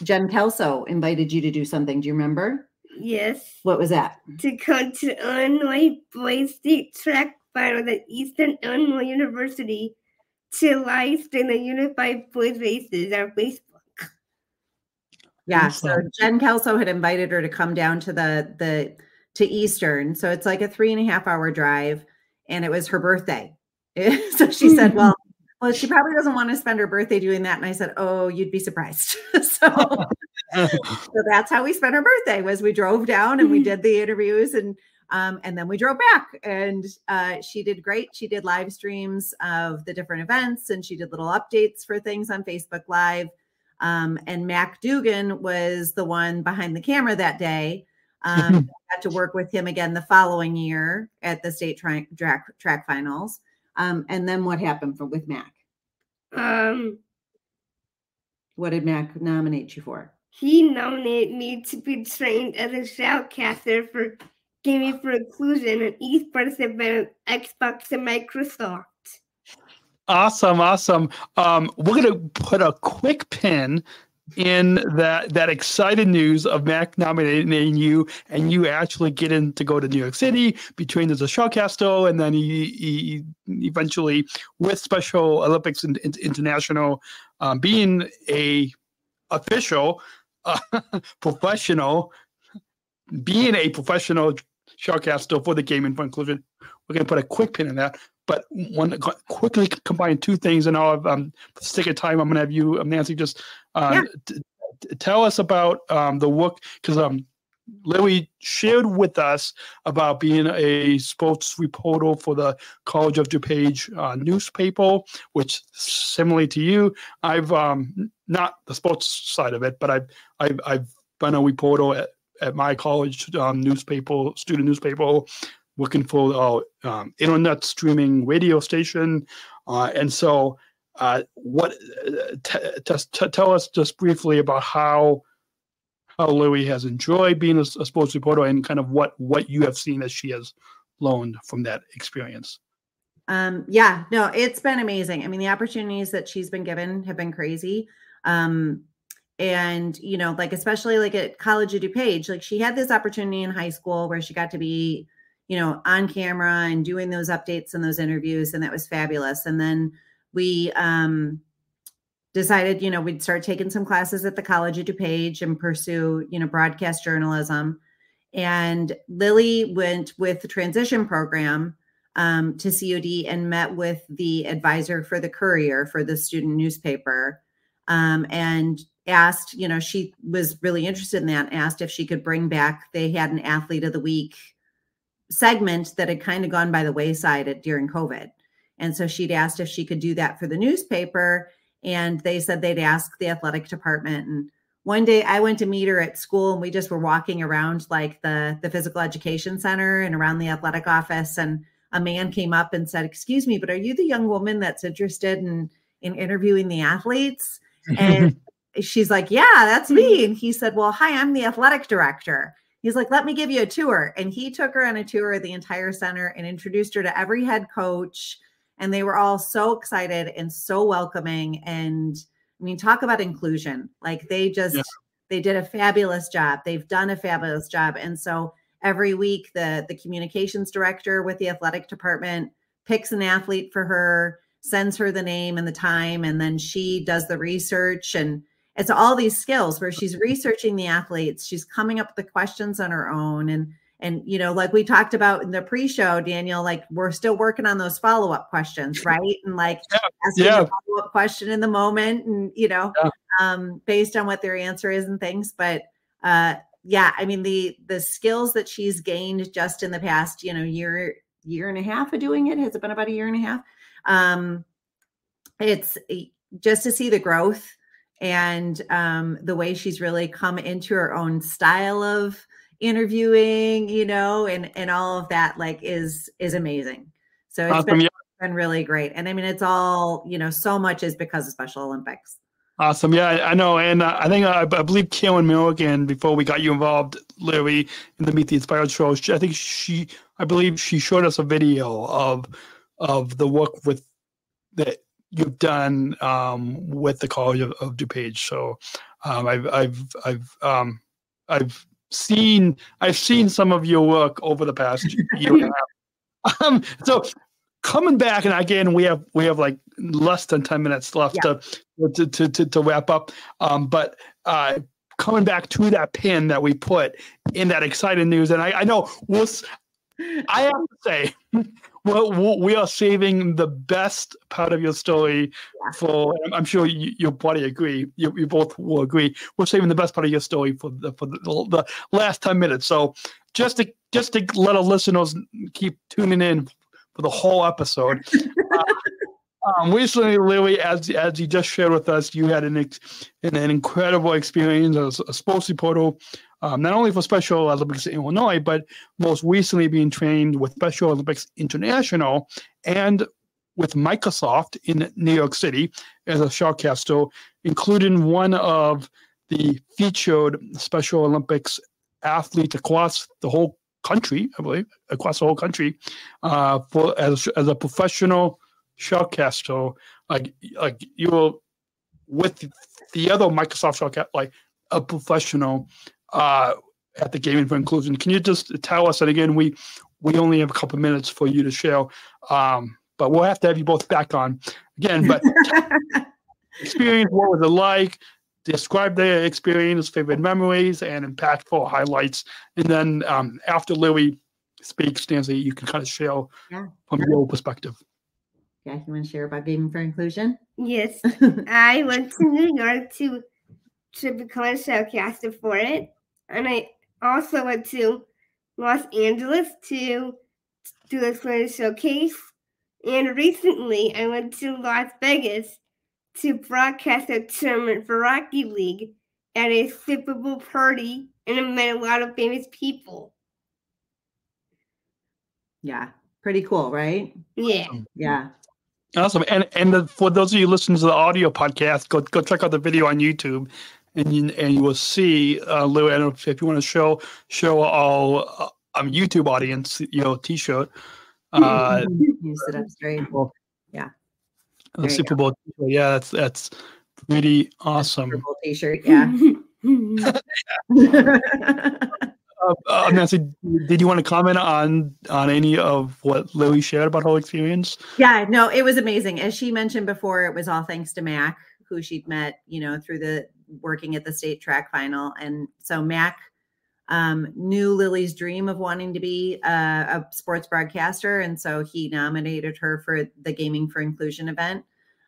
Jen Kelso invited you to do something. Do you remember? Yes. What was that? To come to Illinois Boys State Track Final at Eastern Illinois University to live stream the Unified Boys races on Facebook. Yeah, so Jen Kelso had invited her to come down to to Eastern. So it's like a 3.5-hour drive, and it was her birthday. So she said, well, she probably doesn't want to spend her birthday doing that. And I said, oh, you'd be surprised. So that's how we spent her birthday, was we drove down and we did the interviews, and then we drove back, and she did great. She did live streams of the different events, and she did little updates for things on Facebook Live. And Mac Dugan was the one behind the camera that day. Got to work with him again the following year at the state track finals. And then what happened with Mac? What did Mac nominate you for? He nominated me to be trained as a shoutcaster for Gaming for Inclusion and esports event at Xbox and Microsoft. Awesome. We're going to put a quick pin in that exciting news of Mac nominating you, and you actually getting to go to New York City, be trained as a showcaster, and then he eventually, with Special Olympics International, being a official, professional, being a professional showcaster for the Gaming for Inclusion. We're going to put a quick pin in that. But want to quickly combine two things, and I'll for the sake of time, I'm going to have you, Nancy, just tell us about the work, because Lily shared with us about being a sports reporter for the College of DuPage newspaper, which, similarly to you, I've not the sports side of it, but I've been a reporter at my college student newspaper, working for internet streaming radio station. And so tell us just briefly about how Louie has enjoyed being a sports reporter, and kind of what you have seen as she has learned from that experience. It's been amazing. I mean, the opportunities that she's been given have been crazy. And, like, especially like at College of DuPage, like she had this opportunity in high school where she got to be, on camera and doing those updates and those interviews. And that was fabulous. And then we decided, we'd start taking some classes at the College of DuPage and pursue, broadcast journalism. And Lily went with the transition program to COD and met with the advisor for the Courier, for the student newspaper. And asked, you know, she was really interested in that, asked if she could bring back, they had an athlete of the week segment that had kind of gone by the wayside during COVID. And so she'd asked if she could do that for the newspaper. And they said they'd ask the athletic department. And one day I went to meet her at school, and we just were walking around like the physical education center and around the athletic office. And a man came up and said, "Excuse me, but are you the young woman that's interested in interviewing the athletes?" And she's like, "Yeah, that's me." And he said, "Well, hi, I'm the athletic director." He's like, "Let me give you a tour." And he took her on a tour of the entire center and introduced her to every head coach. And they were all so excited and so welcoming. And I mean, talk about inclusion. Like they just, they did a fabulous job. They've done a fabulous job. And so every week, the communications director with the athletic department picks an athlete for her, sends her the name and the time, and then she does the research. And it's all these skills where she's researching the athletes. She's coming up with the questions on her own. And, you know, like we talked about in the pre-show, Daniel, like we're still working on those follow-up questions, right? And like asking a follow-up question in the moment and, you know, based on what their answer is and things. But yeah, I mean, the skills that she's gained just in the past, you know, year and a half of doing it, has it been about a year and a half? It's just to see the growth and the way she's really come into her own style of interviewing, you know, and all of that, like is amazing. So it's been really great. And I mean, it's all, you know, so much is because of Special Olympics. Awesome. Yeah, I know. And I think, I believe Karen Milligan, before we got you involved, Larry, in the Meet the Inspired show, I believe she showed us a video of the work that you've done with the College of DuPage. So I've seen some of your work over the past year and a half. So coming back, and again, we have like less than 10 minutes left to wrap up. But coming back to that pin that we put in that exciting news, and I know I have to say, we are saving the best part of your story for. I'm sure you'll probably agree. You both will agree. We're saving the best part of your story for the last 10 minutes. So just to let our listeners keep tuning in for the whole episode. Recently, Lily, as you just shared with us, you had an incredible experience as a sports reporter, not only for Special Olympics in Illinois, but most recently being trained with Special Olympics International and with Microsoft in New York City as a shoutcaster, including one of the featured Special Olympics athletes across the whole country, I believe, across the whole country, as a professional shoutcaster, like you were with the other Microsoft shoutcaster, like a professional at the Gaming for Inclusion. Can you just tell us, and again, we only have a couple minutes for you to share, but we'll have to have you both back on again. But experience, what was it like? Describe the experience, favorite memories, and impactful highlights. And then after Lily speaks, Nancy, you can kind of share from your perspective. Yeah, you want to share about Gaming for Inclusion? Yes. I went to New York to become a shoutcaster for it. And I also went to Los Angeles to do a Spanish showcase. And recently, I went to Las Vegas to broadcast a tournament for Rocket League at a Super Bowl party, and I met a lot of famous people. Yeah, pretty cool, right? Yeah. Yeah. Awesome. And for those of you listening to the audio podcast, go check out the video on YouTube, and you will see, Lou, I don't know if you want to show our YouTube audience your T-shirt. You sit up straight. Yeah. The Super Bowl T-shirt. Yeah, that's pretty awesome. Super Bowl T-shirt. Yeah. Nancy, did you want to comment on any of what Lily shared about her experience? Yeah, no, it was amazing. As she mentioned before, it was all thanks to Mac, who she'd met, you know, through the working at the state track final. And so Mac knew Lily's dream of wanting to be a sports broadcaster. And so he nominated her for the Gaming for Inclusion event.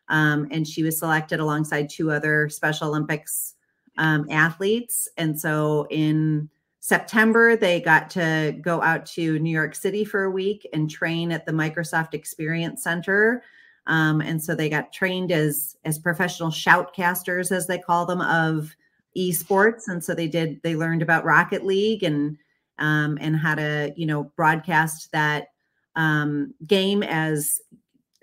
And she was selected alongside two other Special Olympics athletes. And so in September, they got to go out to New York City for a week and train at the Microsoft Experience Center. And so they got trained as professional shoutcasters, as they call them, of esports. And so they learned about Rocket League and how to, broadcast that game as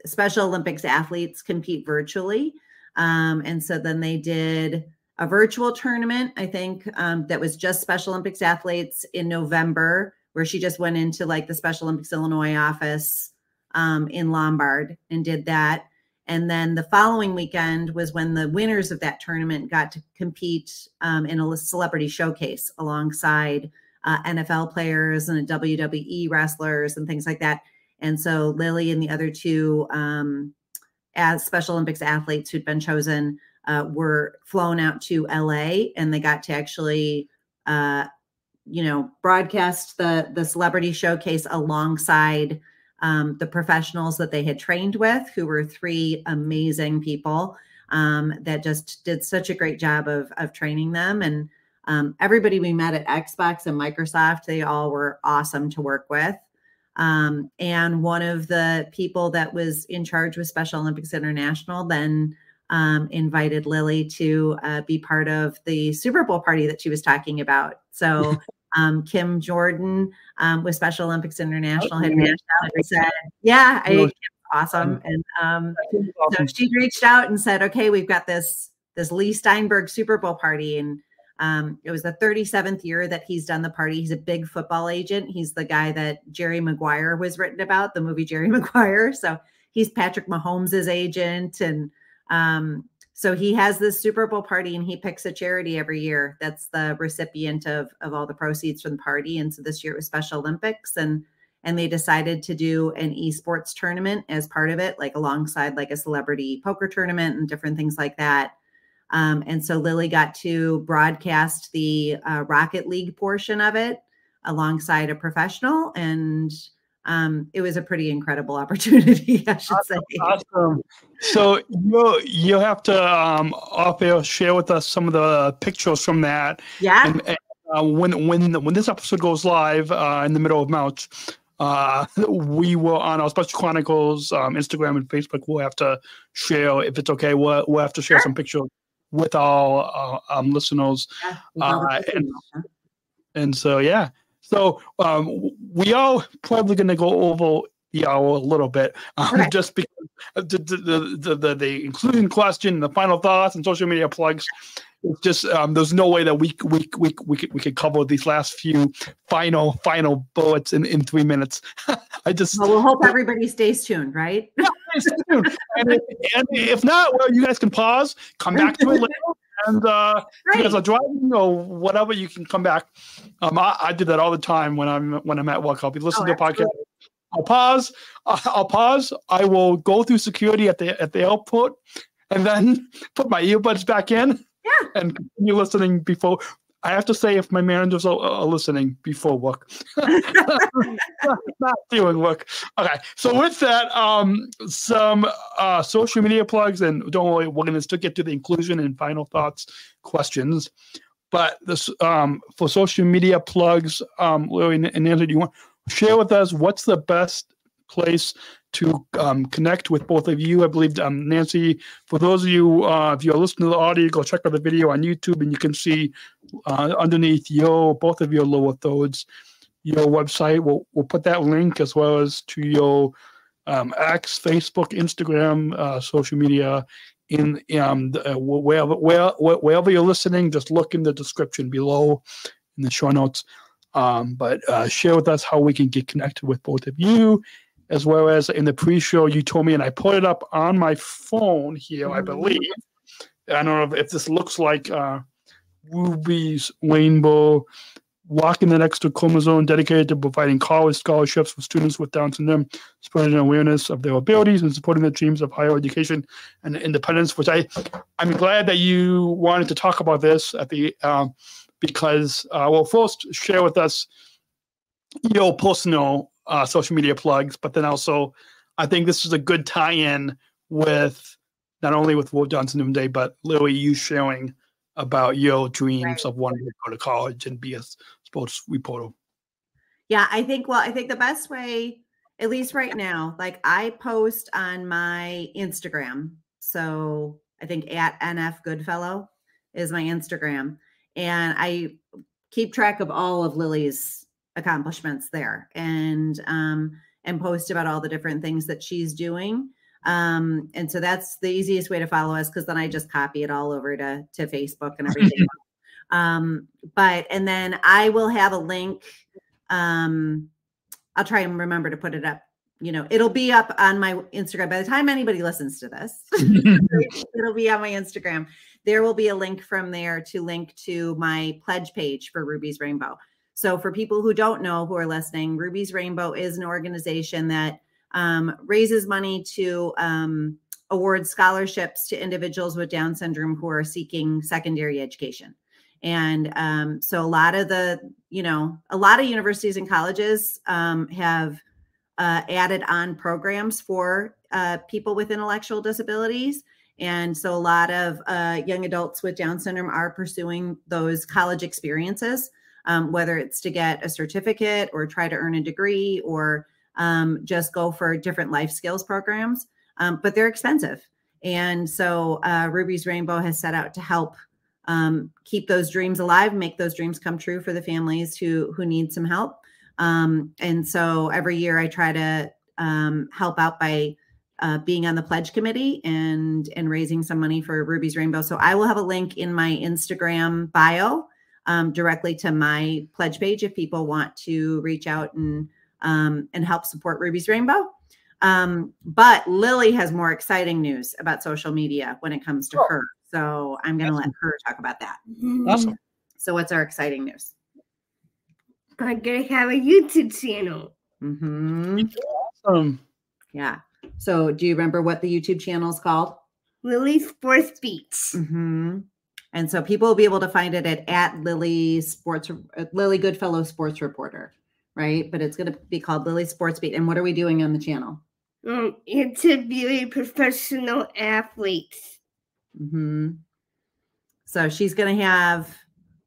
Special Olympics athletes compete virtually. And so then they did a virtual tournament, I think, that was just Special Olympics athletes in November, where she just went into like the Special Olympics Illinois office in Lombard and did that. And then the following weekend was when the winners of that tournament got to compete in a celebrity showcase alongside NFL players and WWE wrestlers and things like that. And so Lily and the other two as Special Olympics athletes who'd been chosen were flown out to LA, and they got to actually, broadcast the celebrity showcase alongside the professionals that they had trained with, who were three amazing people that just did such a great job of training them. And everybody we met at Xbox and Microsoft, they all were awesome to work with. And one of the people that was in charge with Special Olympics International then invited Lily to be part of the Super Bowl party that she was talking about. So Kim Jordan with Special Olympics International had reached out and said, Kim's awesome. And so she reached out and said, okay, we've got this Lee Steinberg Super Bowl party. And it was the 37th year that he's done the party. He's a big football agent. He's the guy that Jerry Maguire was written about, the movie Jerry Maguire. So he's Patrick Mahomes' agent. And so he has this Super Bowl party, and he picks a charity every year that's the recipient of all the proceeds from the party. And so this year it was Special Olympics, and they decided to do an esports tournament as part of it, like alongside like a celebrity poker tournament and different things like that. And so Lily got to broadcast the Rocket League portion of it alongside a professional, and it was a pretty incredible opportunity, I should say. Awesome. So you'll have to off air share with us some of the pictures from that. Yeah. And when this episode goes live in the middle of March, we will, on our Special Chronicles Instagram and Facebook, we'll have to share, if it's okay, we'll have to share some pictures with our listeners. Yeah, and so, yeah. So we are probably going to go over the hour a little bit, just because the inclusion question, the final thoughts, and social media plugs. It's just there's no way that we could cover these last few final bullets in 3 minutes. We'll hope everybody stays tuned, right? Yeah, stay tuned. And if not, well, you guys can pause, come back to it later. And you guys are driving or whatever, you can come back. I do that all the time when I'm at work. I'll be listening to a podcast. I'll pause. I will go through security at the airport, and then put my earbuds back in. Yeah. And continue listening before. I have to say, if my managers are listening before work, not doing work. Okay. So with that, some social media plugs, and don't worry, we're going to still get to the inclusion and final thoughts questions. But this for social media plugs, Lily and Nancy, do you want to share with us what's the best place to connect with both of you? I believe, Nancy, for those of you, if you're listening to the audio, go check out the video on YouTube, and you can see underneath both of your lower thirds, your website. We'll put that link as well as to your X, Facebook, Instagram, social media. In wherever you're listening, just look in the description below in the show notes. But share with us how we can get connected with both of you. As well as in the pre-show, you told me, and I put it up on my phone here, I believe. I don't know if this looks like Ruby's Rainbow, Walking the Next Chromosome, dedicated to providing college scholarships for students with Down syndrome, spreading awareness of their abilities and supporting the dreams of higher education and independence, which I'm glad that you wanted to talk about this at the because, first share with us your personal social media plugs, but then also I think this is a good tie-in with not only with World Down Syndrome Day, but Lily, you sharing about your dreams of wanting to go to college and be a sports reporter? Yeah, I think the best way, at least right now, like I post on my Instagram. So I think at NF Goodfellow is my Instagram. And I keep track of all of Lily's accomplishments there and post about all the different things that she's doing. And so that's the easiest way to follow us, because then I just copy it all over to Facebook and everything. And then I will have a link. I'll try and remember to put it up. It'll be up on my Instagram by the time anybody listens to this. It'll be on my Instagram. There will be a link from there to link to my pledge page for Ruby's Rainbow. So for people who don't know, who are listening, Ruby's Rainbow is an organization that raises money to award scholarships to individuals with Down syndrome who are seeking secondary education. And so a lot of universities and colleges have added on programs for people with intellectual disabilities. And so a lot of young adults with Down syndrome are pursuing those college experiences, whether it's to get a certificate or try to earn a degree or just go for different life skills programs. But they're expensive. And so Ruby's Rainbow has set out to help keep those dreams alive, make those dreams come true for the families who need some help. And so every year I try to help out by being on the pledge committee and raising some money for Ruby's Rainbow. So I will have a link in my Instagram bio directly to my pledge page if people want to reach out and help support Ruby's Rainbow. But Lily has more exciting news about social media when it comes to her. So I'm going to let her talk about that. Awesome. So what's our exciting news? I'm going to have a YouTube channel. Awesome. Yeah. So do you remember what the YouTube channel is called? Lily Sports Beats. And so people will be able to find it at Lily Goodfellow Sports Reporter, right? But it's going to be called Lily Sports Beat. And what are we doing on the channel? Interviewing professional athletes. So she's going to have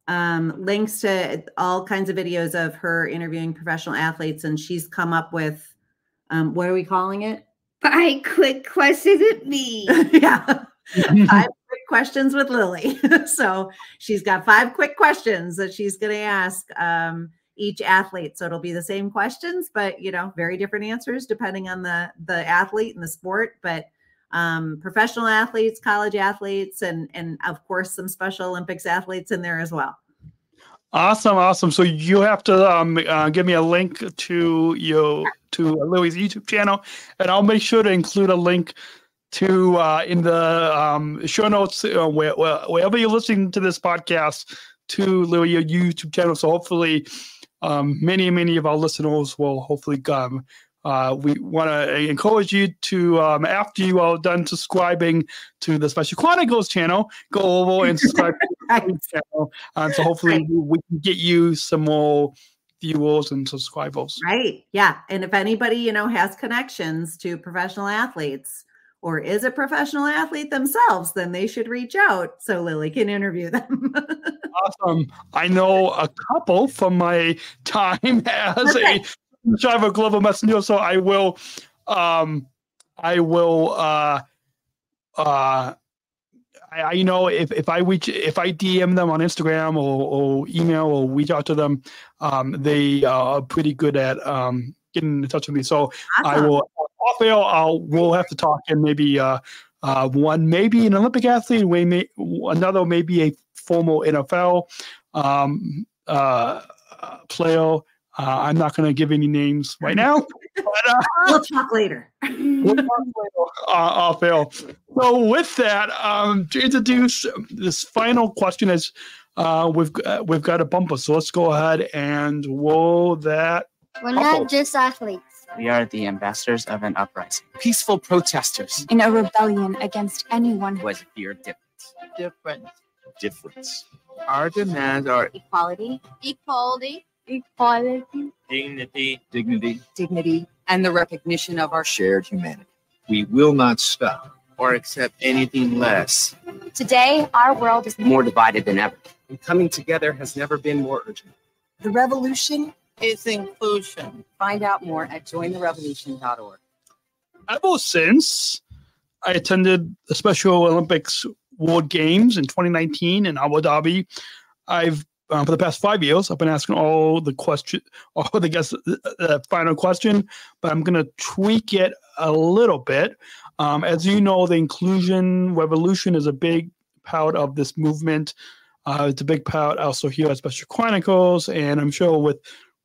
links to all kinds of videos of her interviewing professional athletes. And she's come up with, what are we calling it? 5 quick questions with me. Yeah. 5 quick questions with Lily. So she's got 5 quick questions that she's going to ask each athlete. So it'll be the same questions, but very different answers depending on the athlete and the sport. But professional athletes, college athletes, and of course some Special Olympics athletes in there as well. Awesome. So you have to give me a link to Lily's YouTube channel, and I'll make sure to include a link to in the show notes wherever you're listening to this podcast to Lily's YouTube channel. So hopefully many of our listeners will hopefully come. We want to encourage you to, after you are done subscribing to the Special Chronicles channel, go over and subscribe to the channel. So hopefully we can get you some more viewers and subscribers. Right. Yeah. And if anybody, has connections to professional athletes or is a professional athlete themselves, then they should reach out so Lily can interview them. Awesome. I know a couple from my time as a driver global messenger, so I if I DM them on Instagram or email or reach out to them, they are pretty good at getting in touch with me. So awesome. I will we'll have to talk, and maybe one maybe an Olympic athlete, another maybe a former NFL player. I'm not going to give any names right now. But, we'll talk later. Off air. So with that, to introduce this final question is, we've got a bumper. So let's go ahead and roll that. We're not just athletes. We are the ambassadors of an uprising. Peaceful protesters. In a rebellion against anyone who has a fear of difference. Difference. Our demands are equality. dignity, and the recognition of our shared humanity. We will not stop or accept anything less. Today, our world is More divided than ever. And coming together has never been more urgent. The revolution is inclusion. Find out more at jointherevolution.org. Ever since I attended the Special Olympics World Games in 2019 in Abu Dhabi, I've for the past 5 years, I've been asking all the guests the final question, but I'm going to tweak it a little bit. As you know, the inclusion revolution is a big part of this movement. It's a big part also here at Special Chronicles, and I'm sure with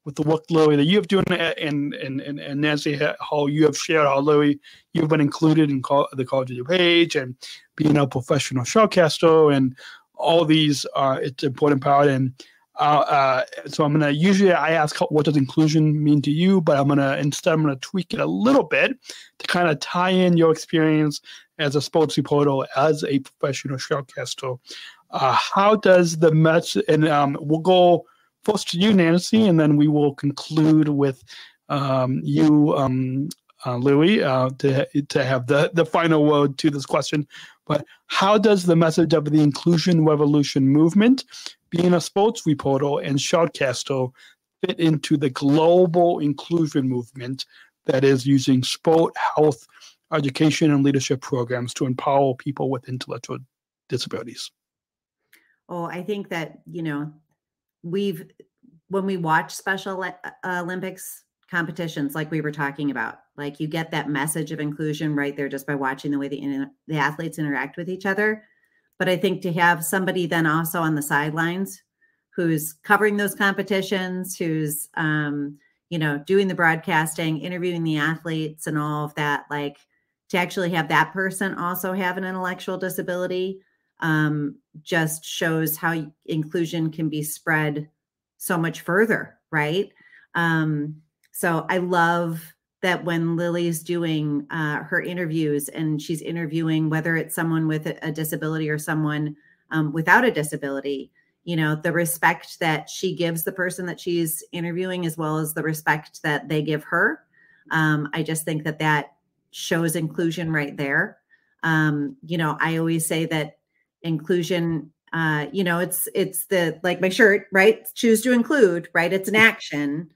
the work, Lily, that you have doing, and Nancy, how you have shared how, Lily, you've been included in the College of Your Page and being a professional showcaster, and all these it's an important part. And so I'm going to, I ask what does inclusion mean to you, but I'm going to tweak it a little bit to kind of tie in your experience as a sports reporter, as a professional showcaster. How does the message, and we'll go first to you, Nancy, and then we will conclude with you, Louie, to have the final word to this question. But how does the message of the Inclusion Revolution movement, being a sports reporter and shoutcaster, fit into the global inclusion movement that is using sport, health, education, and leadership programs to empower people with intellectual disabilities? Oh, I think that, when we watch Special Olympics competitions, like we were talking about, like you get that message of inclusion right there just by watching the way the athletes interact with each other. But I think to have somebody then also on the sidelines who's covering those competitions, who's, doing the broadcasting, interviewing the athletes and all of that, like to actually have that person also have an intellectual disability just shows how inclusion can be spread so much further, right? So I love that when Lily's doing her interviews and she's interviewing, whether it's someone with a disability or someone without a disability, the respect that she gives the person that she's interviewing, as well as the respect that they give her. I just think that shows inclusion right there. I always say that inclusion, it's the, like my shirt, right? Choose to include, right? It's an action.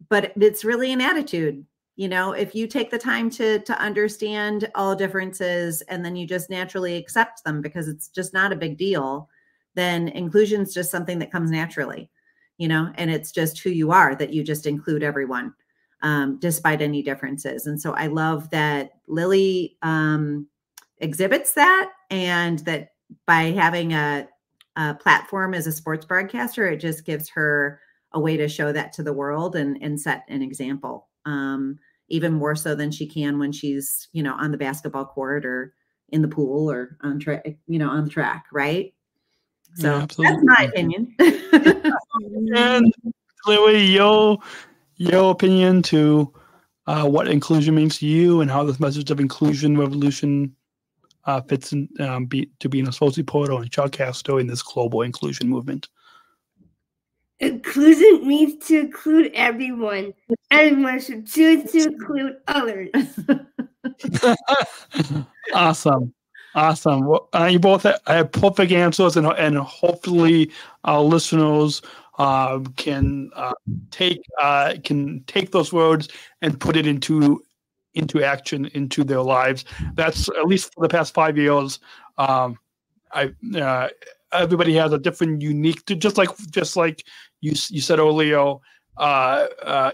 But it's really an attitude. If you take the time to understand all differences and then you just naturally accept them because it's just not a big deal, then inclusion is just something that comes naturally, and it's just who you are, that you just include everyone, despite any differences. And so I love that Lily exhibits that, and that by having a platform as a sports broadcaster, it just gives her a way to show that to the world and set an example, even more so than she can when she's, on the basketball court or in the pool or on the track. Right. So yeah, that's my opinion. And Chloe, your opinion to what inclusion means to you and how this message of inclusion revolution fits in to being a sports reporter and shoutcaster in this global inclusion movement. Inclusion means to include everyone. Everyone should choose to include others. Awesome. Well, you both have perfect answers, and hopefully our listeners can take those words and put it into action into their lives. That's, at least for the past 5 years. Everybody has a different, unique, just like you said earlier,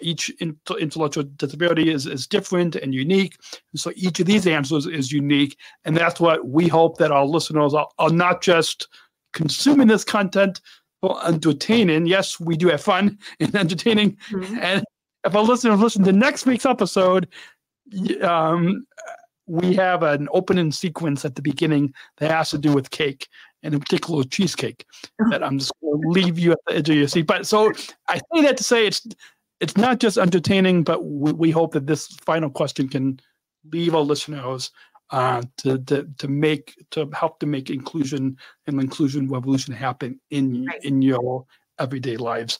each intellectual disability is different and unique. And so each of these answers is unique. And that's what we hope that our listeners are not just consuming this content for entertaining. Yes, we do have fun in entertaining. Mm-hmm. And if our listeners listen to next week's episode, we have an opening sequence at the beginning that has to do with cake, and in particular cheesecake, that I'm just going to leave you at the edge of your seat. But so I say that to say it's not just entertaining, but we hope that this final question can leave our listeners to help to make inclusion and inclusion revolution happen in your everyday lives.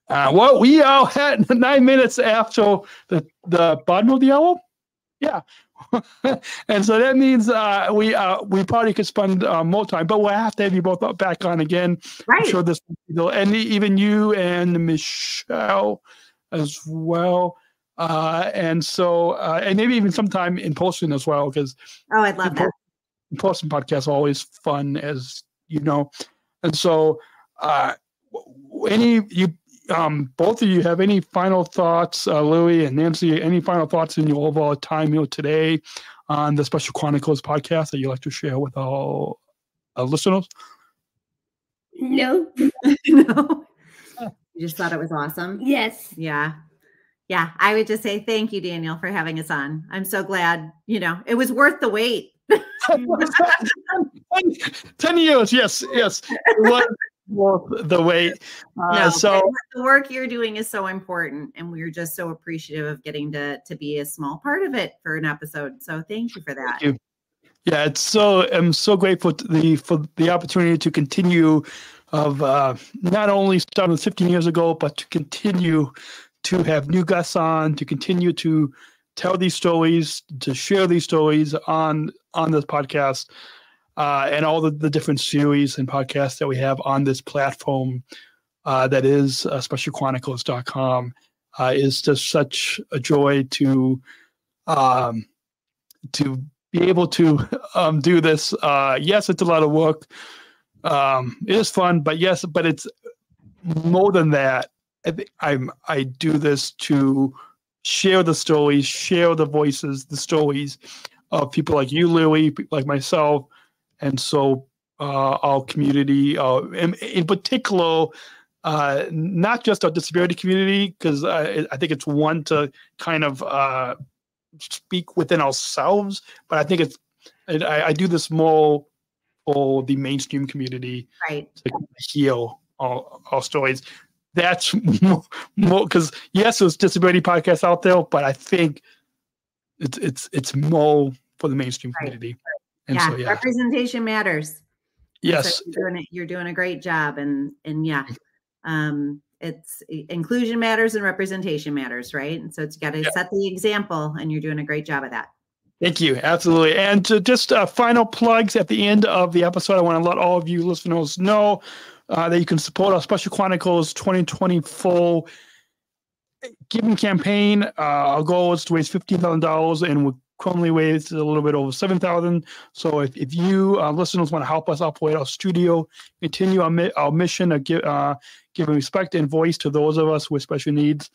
Well, we are at 9 minutes after the bottom of the hour. Yeah, And so that means we probably could spend more time, but we'll have to have you both back on again. Right. I'm sure this, and even you and Michelle as well. And so, and maybe even sometime in person as well, because I'd love that. In-person podcasts are always fun, as you know. And so, both of you have any final thoughts, Louie and Nancy, any final thoughts in your overall time here today on the Special Chronicles podcast that you'd like to share with our listeners? No. No. You just thought it was awesome? Yes. Yeah. Yeah. I would just say thank you, Daniel, for having us on. I'm so glad, it was worth the wait. 10 years. Yes. What the wait. So the work you're doing is so important, and we're just so appreciative of getting to be a small part of it for an episode. So thank you for that. Thank you. Yeah, I'm so grateful for the opportunity to continue of not only starting 15 years ago, but to continue to have new guests on, to continue to tell these stories, to share these stories on this podcast, and all the different series and podcasts that we have on this platform that is specialchronicles.com. Is just such a joy to be able to do this. Yes, it's a lot of work. It is fun, but it's more than that. I do this to share the stories, share the voices, the stories of people like you, Louie, people like myself, and so our community, in particular, not just our disability community, because I think it's one to kind of speak within ourselves, but I think I do this more for the mainstream community, right? To heal our stories. That's more because yes, there's disability podcasts out there, but I think it's more for the mainstream community. And yeah, so, yeah, representation matters. Yes, so you're doing a great job, and yeah, it's inclusion matters and representation matters, right? And so you got to set the example, and you're doing a great job of that. Thank you. Absolutely. And just final plugs at the end of the episode, I want to let all of you listeners know that you can support our Special Chronicles 2024 giving campaign. Our goal is to raise $15,000, and we're currently raised a little bit over $7,000. So if you listeners want to help us operate our studio, continue our mission of giving respect and voice to those of us with special needs,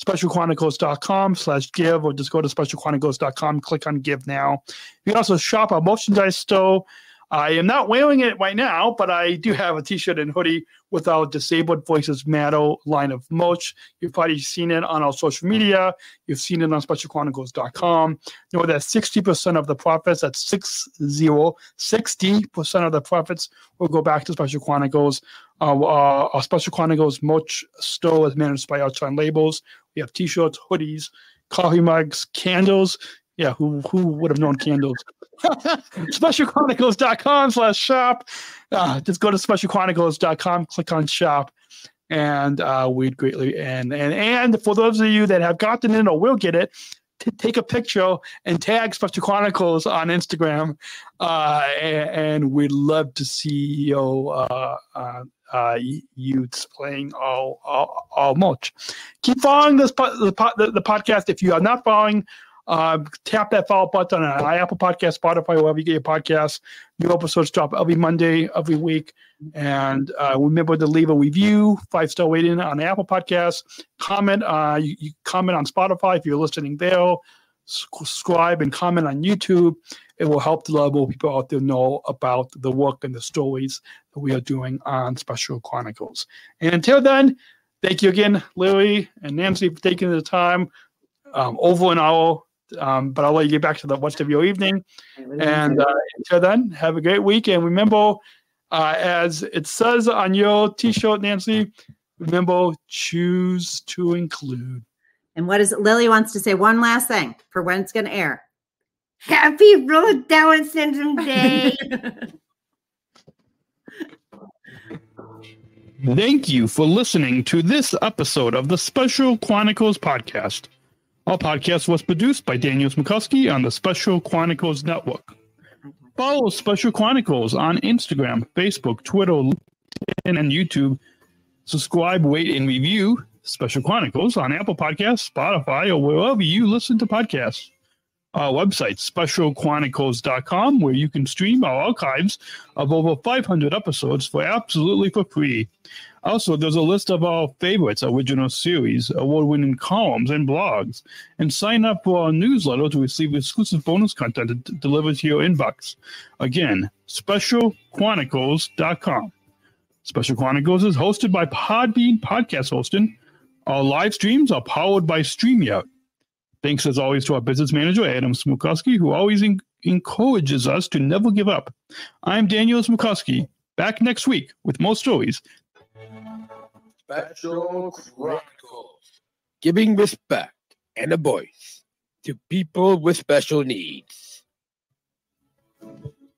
specialchronicles.com/give, or just go to specialchronicles.com, click on give now. You can also shop our merchandise store. I am not wearing it right now, but I do have a t-shirt and hoodie with our Disabled Voices Matter line of merch. You've probably seen it on our social media. You've seen it on specialchronicles.com. Know that 60% of the profits, that's 60% of the profits will go back to Special Chronicles. Our Special Chronicles merch store is managed by Outside Labels. We have t-shirts, hoodies, coffee mugs, candles. Yeah, who would have known candles? specialchronicles.com/shop. Just go to specialchronicles.com, click on shop, and we'd greatly and for those of you that have gotten it or will get it, take a picture and tag Special Chronicles on Instagram, and we'd love to see you displaying all merch. Keep following the podcast. If you are not following, tap that follow button on Apple Podcasts, Spotify, wherever you get your podcasts. New episodes drop every Monday, every week. And remember to leave a review, 5-star rating on Apple Podcasts. Comment. You comment on Spotify if you're listening there. Subscribe and comment on YouTube. It will help to let more people out there know about the work and the stories that we are doing on Special Chronicles. And until then, thank you again, Louie and Nancy, for taking the time. Over an hour. But I'll let you get back to the rest of your evening. And until then, have a great week. And remember, as it says on your t-shirt, Nancy, remember, choose to include. And what is it? Lily wants to say one last thing for when it's going to air. Happy Road Down Syndrome Day. Thank you for listening to this episode of the Special Chronicles podcast. Our podcast was produced by Daniel Smokowski on the Special Chronicles Network. Follow Special Chronicles on Instagram, Facebook, Twitter, LinkedIn, and YouTube. Subscribe, rate, and review Special Chronicles on Apple Podcasts, Spotify, or wherever you listen to podcasts. Our website, specialchronicles.com, where you can stream our archives of over 500 episodes absolutely for free. Also, there's a list of our favorites, original series, award-winning columns, and blogs. And sign up for our newsletter to receive exclusive bonus content delivered to your inbox. Again, specialchronicles.com. Special Chronicles is hosted by Podbean Podcast Hosting. Our live streams are powered by StreamYard. Thanks, as always, to our business manager, Adam Smokowski, who always encourages us to never give up. I'm Daniel Smokowski, back next week with more stories. Special Chronicles, giving respect and a voice to people with special needs.